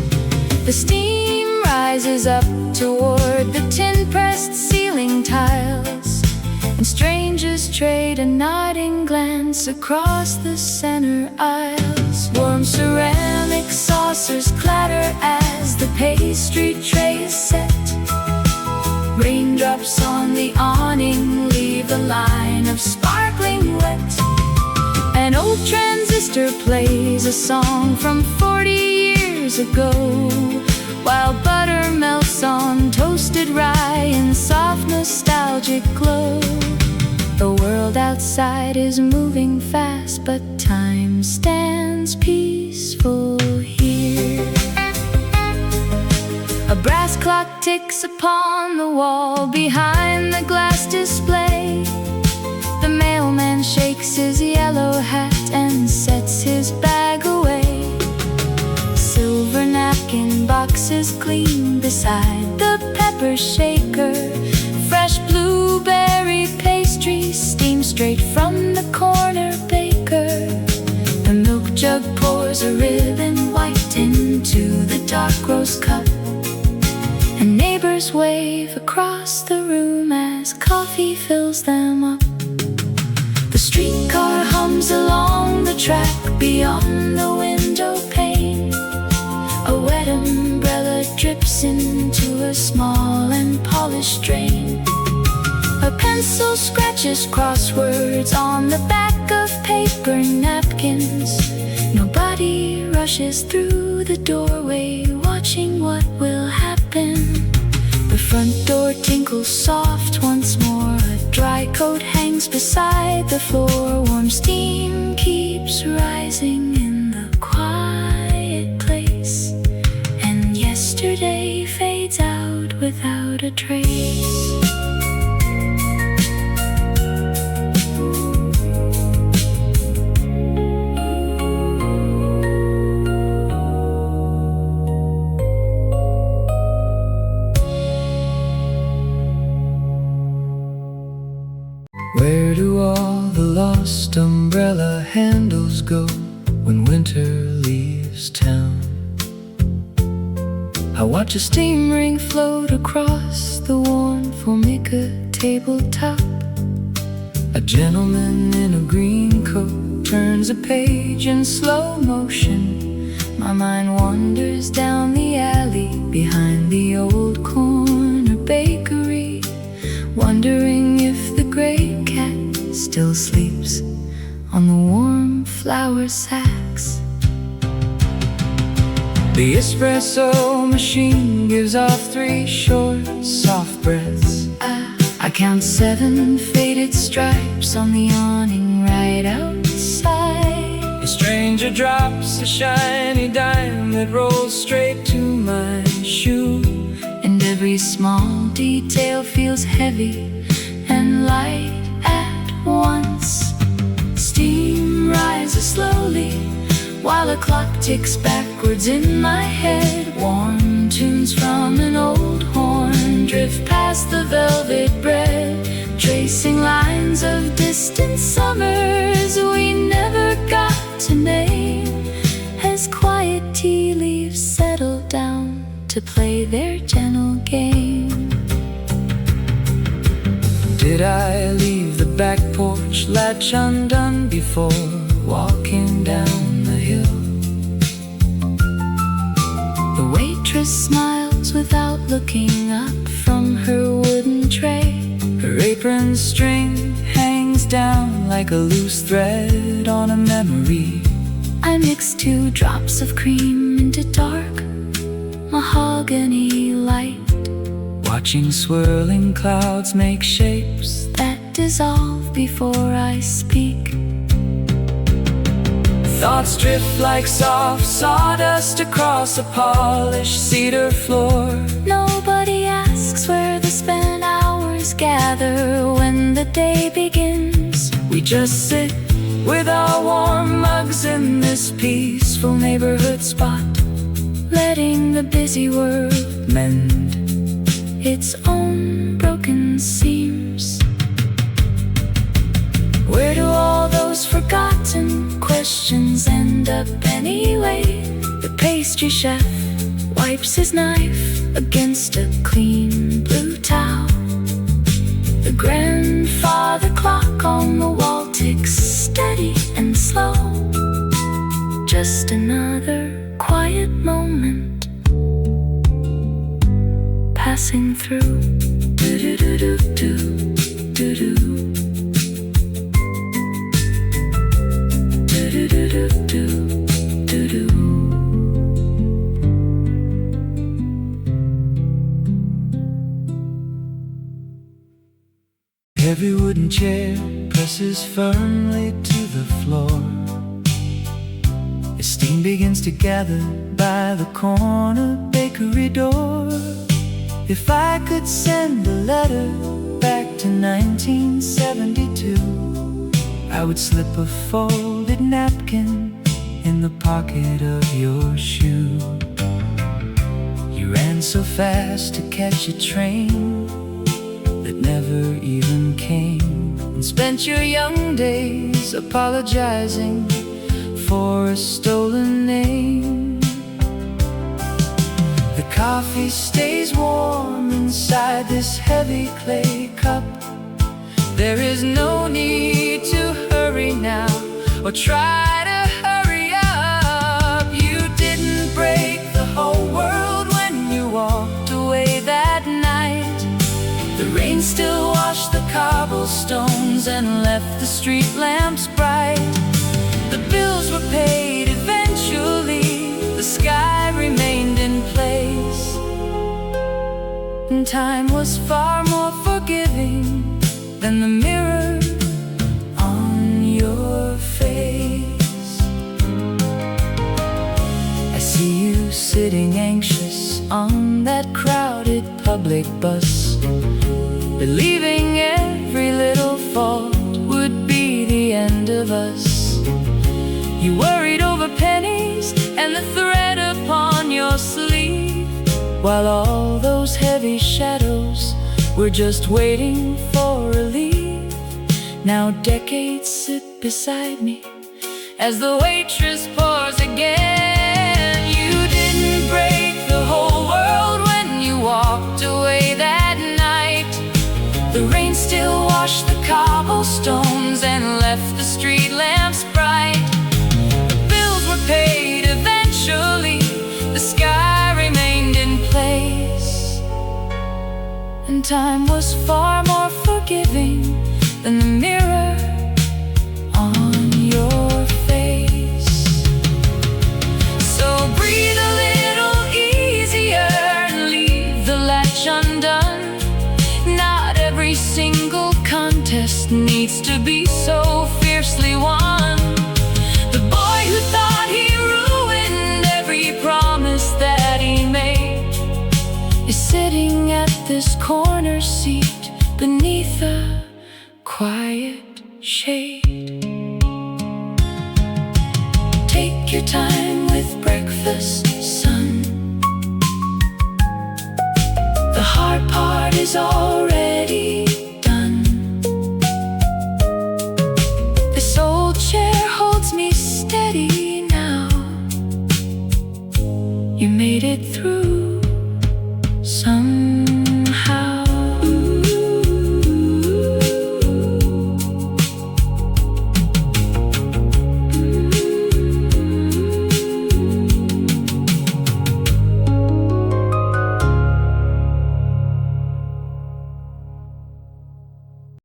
The steam rises up toward the tin-pressed ceiling tiles, and strangers trade a nodding glance across the center aisles. Warm ceramic saucers clatter as the pastry tray is set. Raindrops on the awning leave a line of sparkling wet. An old transistor plays a song from 40 years ago, while butter melts on toasted rye in soft nostalgic glow. The world outside is moving fast, but time stands peaceful here. A brass clock ticks upon the wall behind the glass display. The mailman shakes his yellow hat and sets his bag away. Silver napkin boxes gleam beside the pepper shaker. Fresh blueberry pastry steam straight from the corner baker. The milk jug pours a ribbon white into the dark rose cup, and neighbors wave across the room as coffee fills them up. The streetcar hums along the track beyond the window pane. A wet umbrella drips into a small and polished drain. A pencil scratches crosswords on the back of paper napkins. Nobody rushes through the doorway, watching what will happen. The front door tinkles soft once more. A dry coat hangs beside the floor. Warm steam keeps rising in the quiet place, and yesterday fades out without a trace. Where do all the lost umbrella handles go when winter leaves town? I watch a steam ring float across the worn Formica tabletop. A gentleman in a green coat turns a page in slow motion. My mind wanders down the alley behind the old corner bakery, wondering if the gray cat still sleeps on the warm flour sacks. The espresso machine gives off 3 short, soft breaths. I count 7 faded stripes on the awning right outside. A stranger drops a shiny dime that rolls straight to my shoe, and every small detail feels heavy and light at once. Steam rises slowly while a clock ticks backwards in my head. Warm tunes from an old horn drift past the velvet bread, tracing lines of distant summers we never got to name, as quiet tea leaves settle down to play their gentle game. Did I leave the back porch latch undone before walking down the hill? The waitress smiles without looking up from her wooden tray. Her apron string hangs down like a loose thread on a memory. I mix 2 drops of cream into dark mahogany light, watching swirling clouds make shapes that dissolve before I speak. Thoughts drift like soft sawdust across a polished cedar floor. Nobody asks where the spent hours gather when the day begins. We just sit with our warm mugs in this peaceful neighborhood spot, letting the busy world mend its own broken seams. Where do all those forgotten questions end up anyway? The pastry chef wipes his knife against a clean blue towel. The grandfather clock on the wall ticks steady and slow. Just another quiet moment passing through. Every wooden chair presses firmly to the floor as steam begins to gather by the corner bakery door. If I could send a letter back to 1972, I would slip a folded napkin in the pocket of your shoe. You ran so fast to catch a train that never even came, and spent your young days apologizing for a stolen name. The coffee stays warm inside this heavy clay cup. There is no need to hurry now or try to hurry up. You didn't break the whole world when you walked away that night. The rain still washed the cobblestones and left the street lamps bright. The bills were paid eventually, the sky remained in place, and time was far more forgiving than the mirror on your face. I see you sitting anxious on that crowded public bus, believing every little fault would be the end of us. You worried over pennies and the thread upon your sleeve, while all those heavy shadows were just waiting for relief. Now decades sit beside me as the waitress pours again. You didn't break the whole world when you walked away that night. The rain still washed the cobblestones and left the street lamps bright. The bills were paid eventually, the sky remained in place, and time was far more forgiving than the mirror on your face. So breathe a little easier and leave the latch undone. Not every single contest needs to be so fiercely won. The boy who thought he ruined every promise that he made is sitting at this corner seat beneath a quiet shade. Take your time with breakfast, son. The hard part is already done. This old chair holds me steady now. You made it through somehow.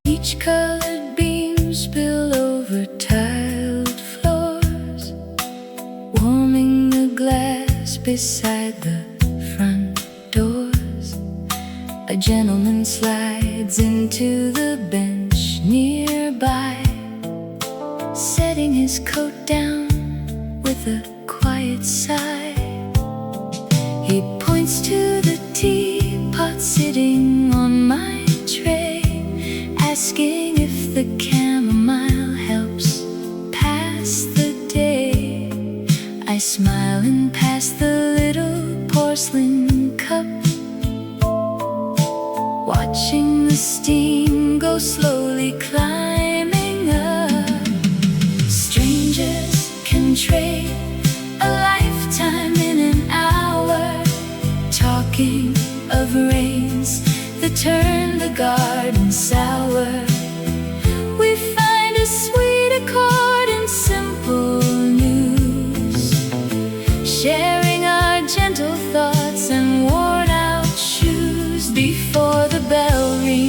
Peach-colored beams spill over tiled floors, warming the glass beside the front doors. A gentleman slides into the bench nearby, setting his coat down with a quiet sigh. He points to the teapot sitting on my tray, asking if the chamomile helps pass the day. I smile and pass the little porcelain cup, watching the steam go slowly climbing up. Strangers can trade a lifetime in an hour, talking of rains that turn the garden sour. We find a sweet accord in simple news, sharing our gentle thoughts and worn out shoes before the bell rings.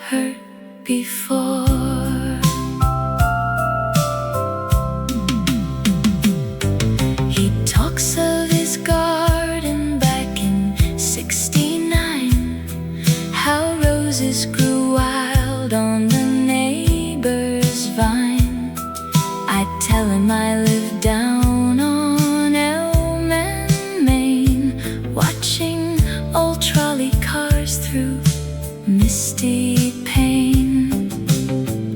hurt before? He talks of his garden back in '69, how roses grew wild on the neighbor's vine. I tell him I live down on Main, watching old trolley cars through misty pane.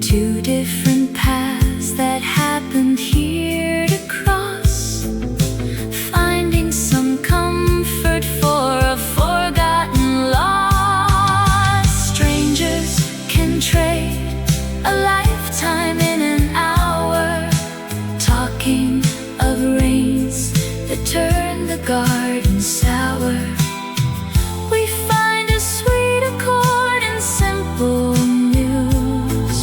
Two different paths that happened here to cross, finding some comfort for a forgotten loss. Strangers can trade a lifetime in an hour, talking of rains that turn the garden sour. We find a sweet accord in simple news,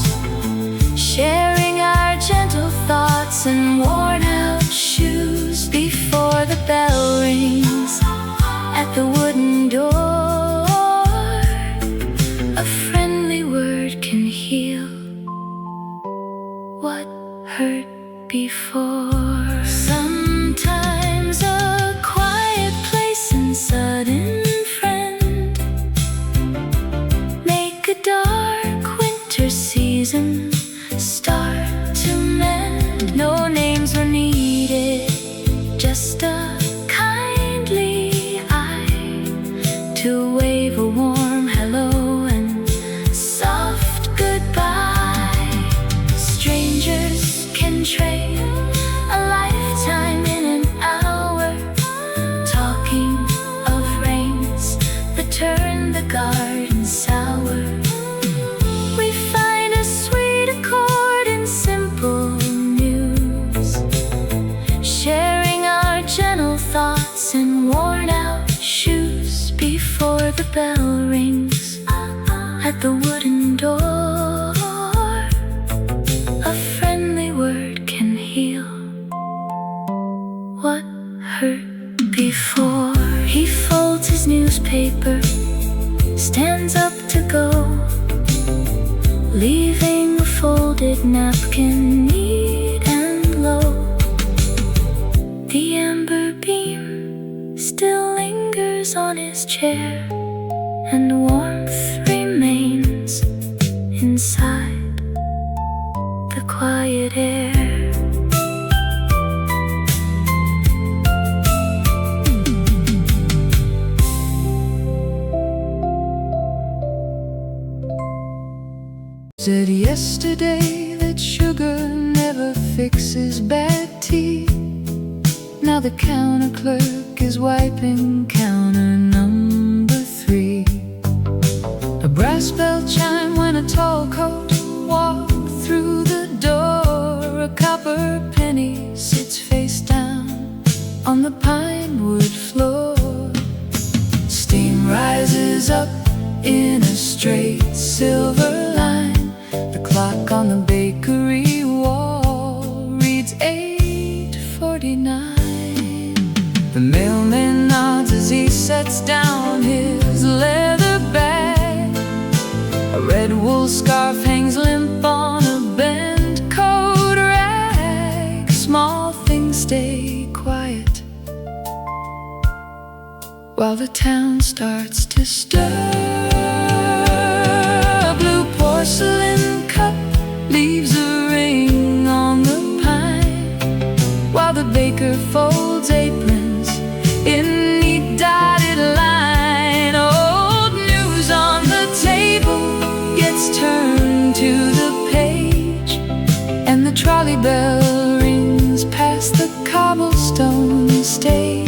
sharing our gentle thoughts and worn out shoes before the bell rings at the wooden door. A friendly word can heal what hurt before. Sometimes a quiet place and sudden friend make a dark winter season start to mend. No names were needed, just a kindly eye to wave a warm hello and soft goodbye. Strangers can trade a lifetime in an hour, talking of rains that turn the garden sour. We find a sweet accord in simple news, sharing our gentle thoughts and worn out shoes before the bell rings at the wooden door. A friendly word can heal what hurt before. He folds his newspaper, stands up to go, leaving a folded napkin neat and low. The amber beam still lingers on his chair, and warmth remains inside the quiet air. Said yesterday that sugar never fixes bad tea. Now the counter clerk is wiping counter number 3. A brass bell chime when a tall coat walks through the door. A copper penny sits face down on the pine wood floor. Steam rises up in a straight silver line. The clock on the bakery wall reads 8:49. The mailman nods as he sets down his leather bag. A red wool scarf hangs limp on a bent coat rag. Small things stay quiet while the town starts to stir. A blue porcelain cup leaves a ring on the pine, while the baker folds aprons in neat dotted line. Old news on the table gets turned to the page, and the trolley bell rings past the cobblestone stage.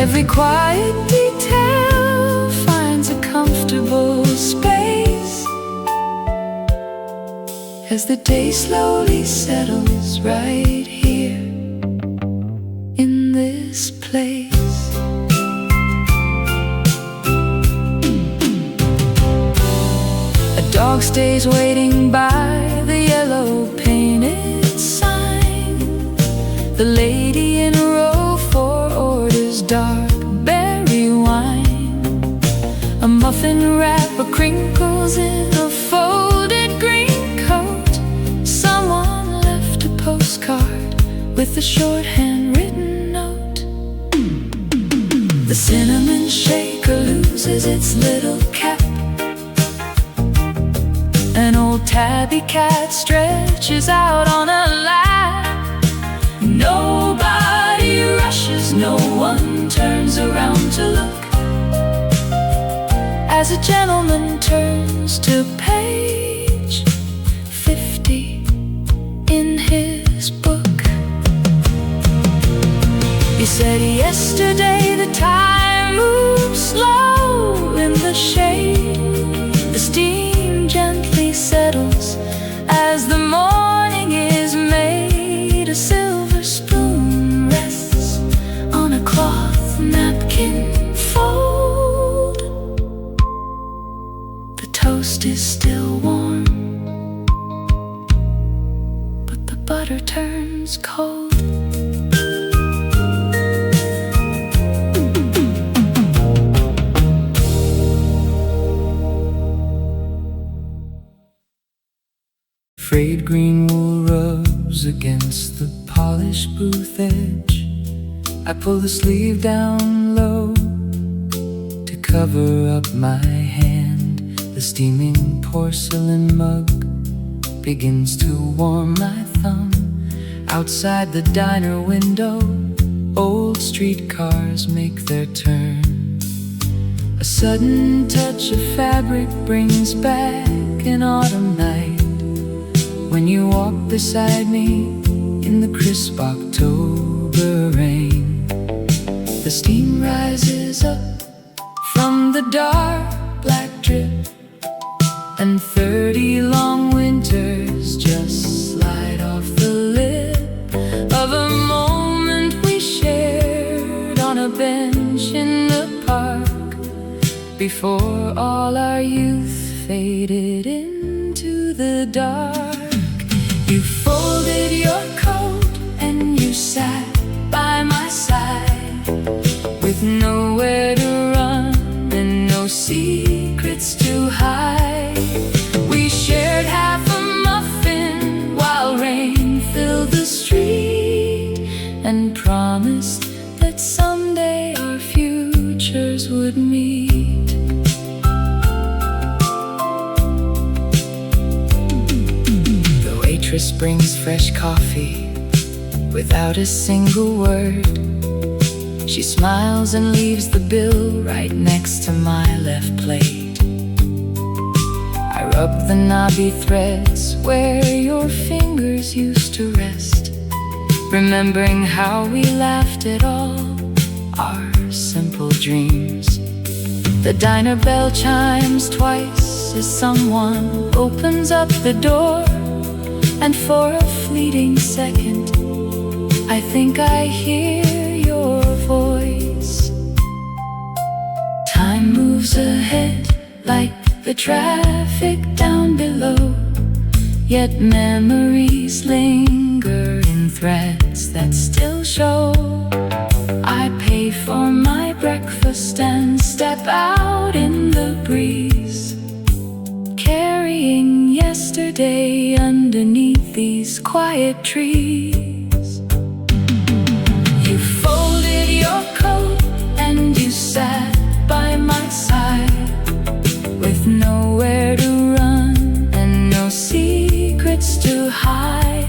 Every quiet detail finds a comfortable space as the day slowly settles right here in this place. A dog stays waiting by the yellow painted sign. The lady in row 4 orders dark berry wine. a muffin wrapper, crinkles in a folded green coat. Someone left a postcard with a short handwritten note. The cinnamon shaker loses its little cap. An old tabby cat stretches out on a lap. Nobody rushes, no one turns around to look, as a gentleman turns to page 50 in his book. He said yesterday the time moved slow in the shade. The steam gently settles as the morning is made. A silver spoon rests on a cloth napkin fold. The toast is still warm, but the butter turns cold. Frayed green wool rubs against the polished booth edge. I pull the sleeve down low to cover up my hand. The steaming porcelain mug begins to warm my thumb. Outside the diner window, old streetcars make their turn. A sudden touch of fabric brings back an autumn night, when you walk beside me in the crisp October rain. The steam rises up from the dark black drip, and 30 long winters just slide off the lip of a moment we shared on a bench in the park, before all our youth faded into the dark. You folded your coat and you sat by my side, with nowhere to run and no secrets to hide. We shared half a muffin while rain filled the street, and promised that someday our futures would meet. Waitress brings fresh coffee without a single word. She smiles and leaves the bill right next to my left plate. I rub the knobby threads where your fingers used to rest, remembering how we laughed at all our simple dreams. The diner bell chimes twice as someone opens up the door, and for a fleeting second, I think I hear your voice. Time moves ahead like the traffic down below, yet memories linger in threads that still show. I pay for my breakfast and step out in the breeze, carrying yesterday underneath these quiet trees. You folded your coat and you sat by my side, with nowhere to run and no secrets to hide.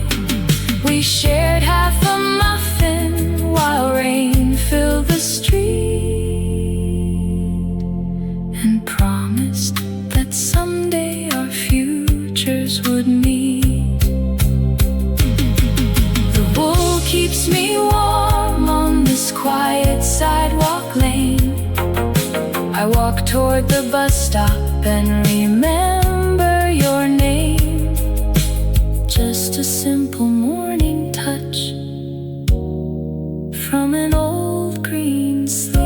We shared half a muffin while rain filled the street, and promised that someday our futures would meet. The wool keeps me warm on this quiet sidewalk lane. I walk toward the bus stop and remember your name. Just a simple morning touch from an old green sleeve.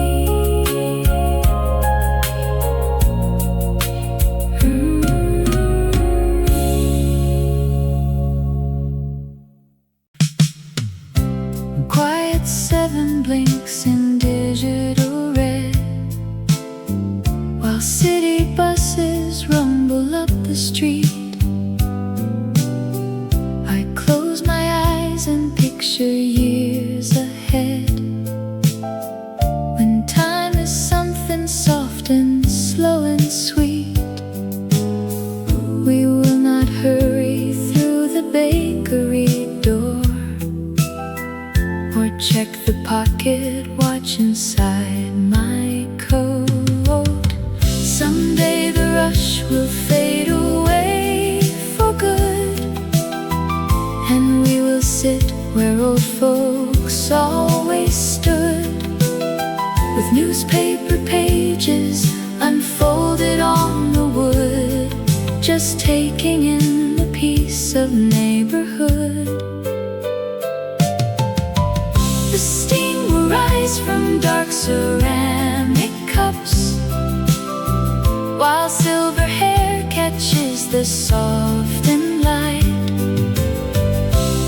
Quiet 7 blinks in digital red, while pocket watch inside my coat. Someday the rush will fade away for good, and we will sit where old folks always stood, with newspaper pages unfolded on the wood, just taking in the peace of neighborhood. The steam will rise from dark ceramic cups, while silver hair catches the softened light.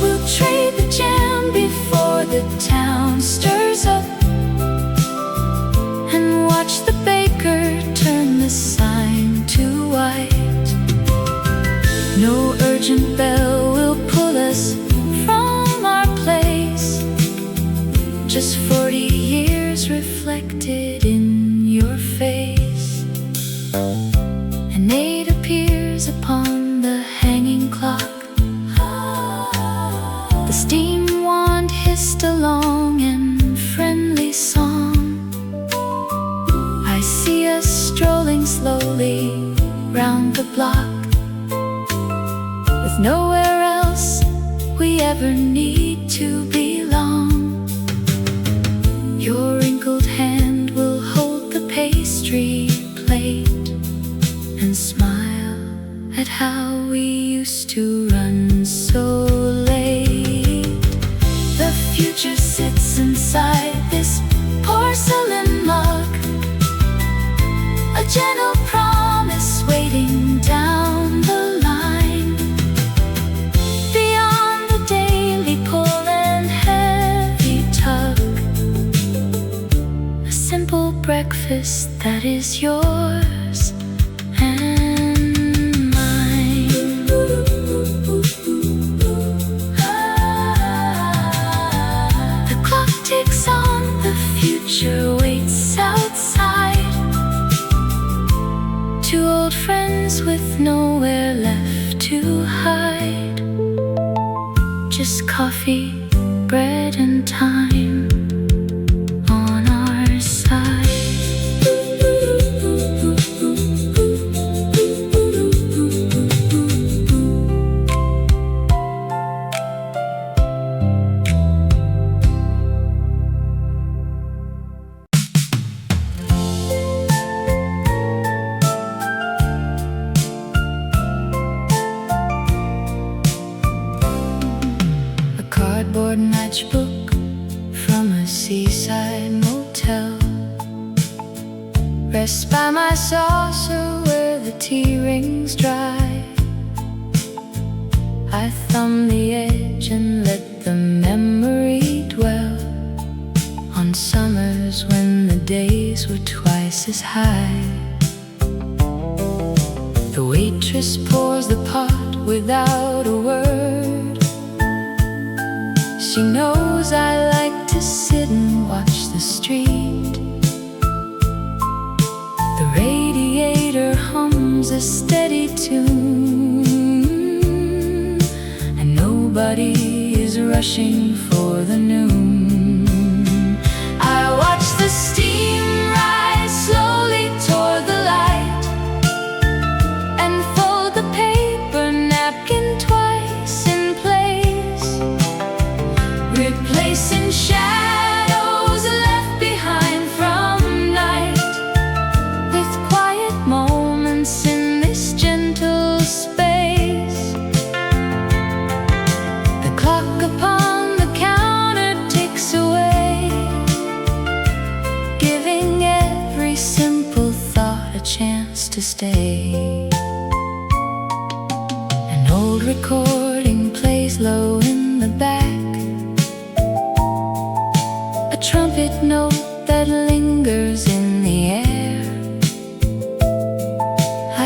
We'll trade the jam before the town stirs up, and watch the baker turn the sign to white. No urgent bell will pull us from our place, just 40 years reflected in your face. An 8 appears upon the hanging clock. The steam wand hissed a long and friendly song. I see us strolling slowly round the block, with nowhere else we ever need to belong. Your wrinkled hand will hold the pastry plate and smile at how we used to run so late. The future sits inside this porcelain mug, a gentle promise waiting down the line. Beyond the daily pull and heavy tug, a simple breakfast that is yours and mine. The clock ticks on, the future waits outside. Two old friends with nowhere left to hide, just coffee, bread, and time on our side. Cardboard matchbook from a seaside motel rests by my saucer where the tea rings dry. I thumb the edge and let the memory dwell on summers when the days were twice as high. The waitress pours the pot without a word. She knows I like to sit and watch the street. The radiator hums a steady tune, and nobody is rushing for the noon. I watch the steam rise slowly toward the light, and fold the paper napkin twice in place, replacing shadows left behind from night, with quiet moments in this gentle space. The clock upon the counter ticks away, giving every simple thought a chance to stay. An old recording plays low in the back, a trumpet note that lingers in the air.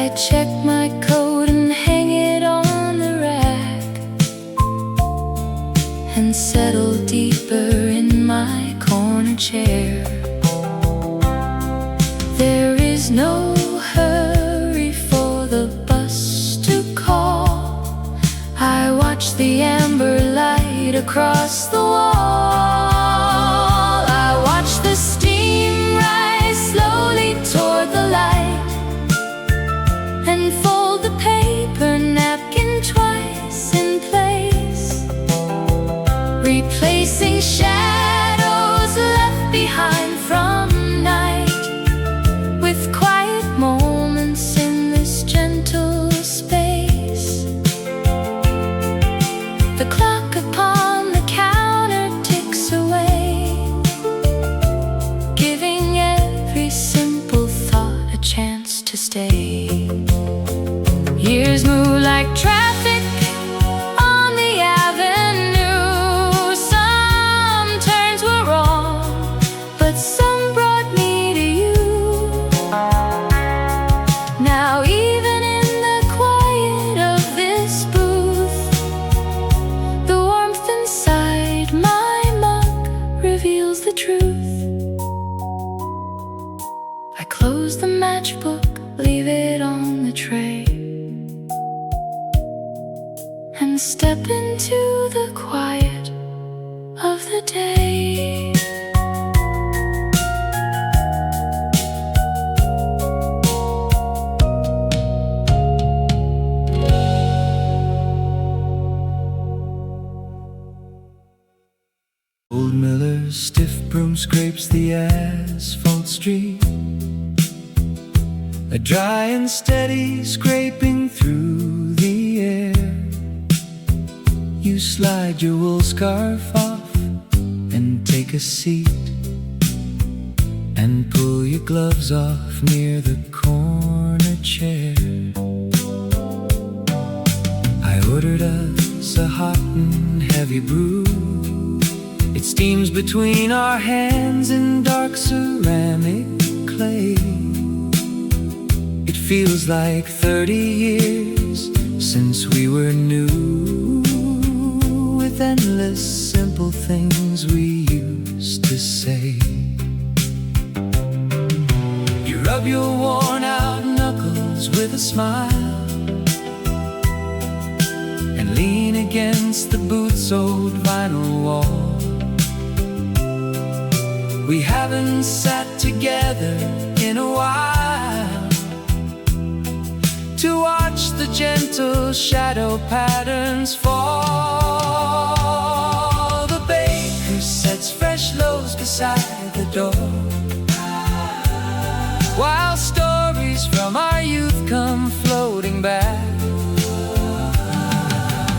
I check my coat and hang it on the rack, and settle deeper in my corner chair. There is no hurry for the bus to call. I watch the amber light across the wall. I I close the matchbook, leave it on the tray, and step into the quiet of the day. Old Miller's stiff broom scrapes the asphalt street, a dry and steady scraping through the air. You slide your wool scarf off and take a seat, and pull your gloves off near the corner chair. I ordered us a hot and heavy brew. It steams between our hands in dark ceramic clay. It feels like 30 years since we were new, with endless simple things we used to say. You rub your worn out knuckles with a smile, and lean against the boots-old vinyl wall. We haven't sat together in a while to watch the gentle shadow patterns fall. The baker sets fresh loaves beside the door, while stories from our youth come floating back.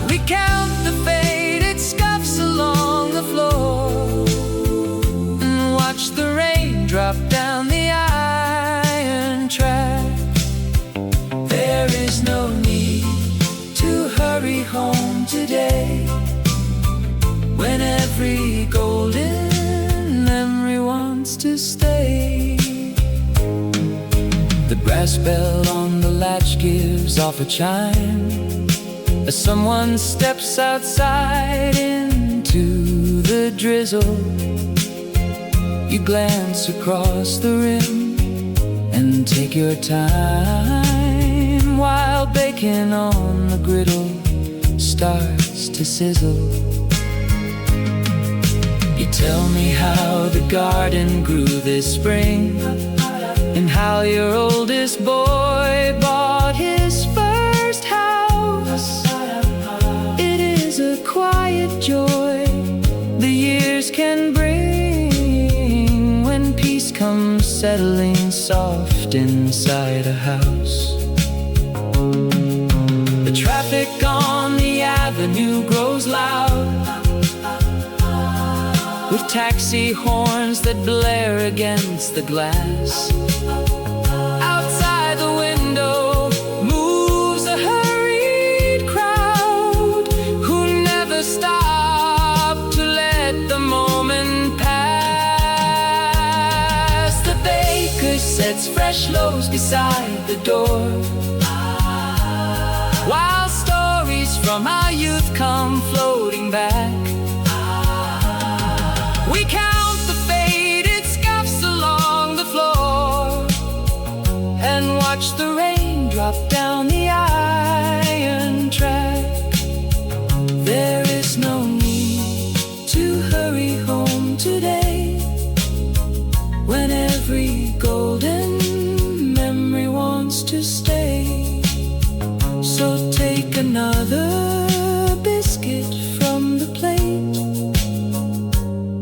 We count the faded scuffs along the floor, watch the rain drop down the iron track. There is no need to hurry home today, when every golden memory wants to stay. The brass bell on the latch gives off a chime as someone steps outside into the drizzle. You glance across the rim and take your time, while bacon on the griddle starts to sizzle. You tell me how the garden grew this spring, and how your oldest boy bought his first house. It is a quiet joy the years can bring, when peace comes settling soft inside a house. The traffic on the avenue grows loud, with taxi horns that blare against the glass. Outside the window moves a hurried crowd, who never stop to let the moment pass. The baker sets fresh loaves beside the door, while stories from our youth come floating back. We count the faded scuffs along the floor, and watch the rain drop down the iron track. There is no need to hurry home today, when every golden memory wants to stay. So take another biscuit from the plate.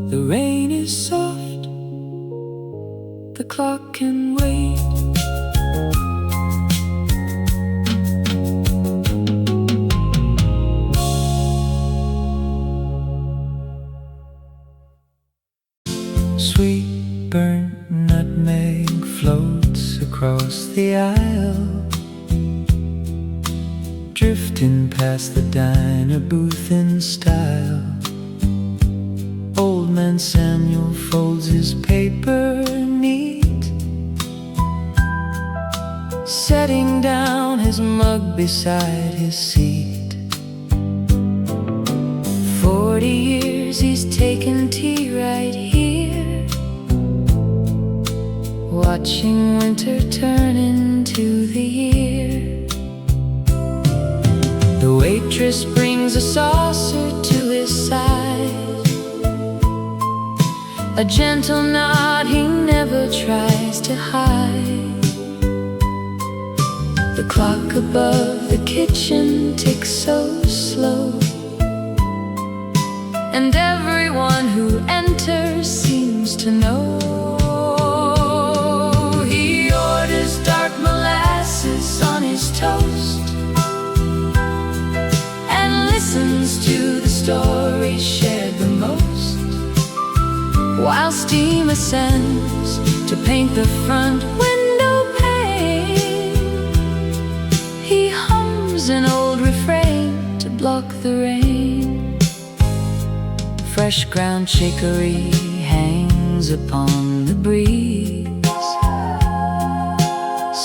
The rain is soft, the clock can wait. Sweet burnt nutmeg floats across the aisle, drifting past the diner booth in style. Old man Samuel folds his paper neat, setting down his mug beside his seat. 40 years he's taken tea right here, watching winter turn into the year. The waitress brings a saucer to his side, a gentle nod he never tries to hide. The clock above the kitchen ticks so slow, and everyone who enters seems to know. He orders dark molasses on his toast and listens to the stories shared the most, while steam ascends to paint the front window pane. He hums an old refrain to block the rain. Fresh ground chicory hangs upon the breeze,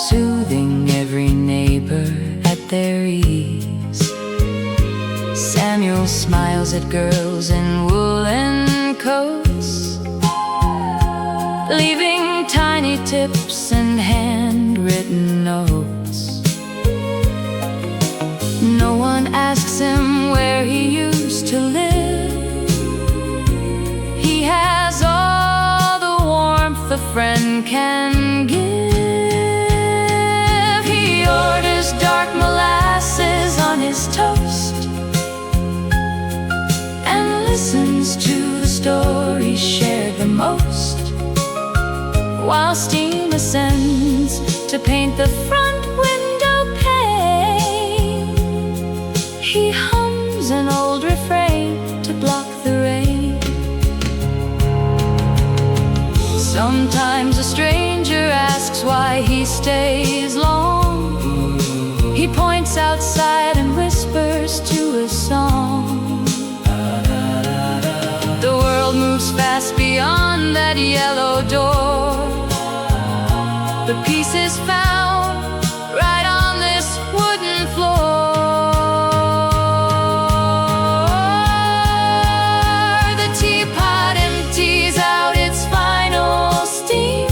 soothing every neighbor at their ease. Samuel smiles at girls in woolen coats, leaving tiny tips and handwritten notes. No one asks him where he used to live. He has all the warmth a friend can give. He orders dark molasses on his toast and listens to the stories shared the most, while steam ascends to paint the front window pane. He hums an old refrain to block the rain. Sometimes a stranger asks why he stays long. He points outside and whispers to a song. The world moves fast beyond that yellow door, but peace is found right on this wooden floor. The teapot empties out its final steam.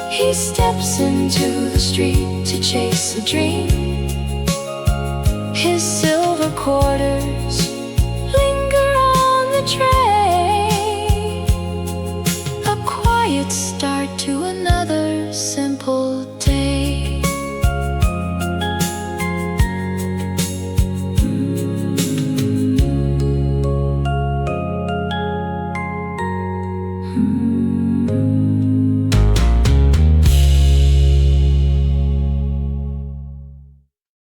He steps into the street to chase a dream. His silver quarter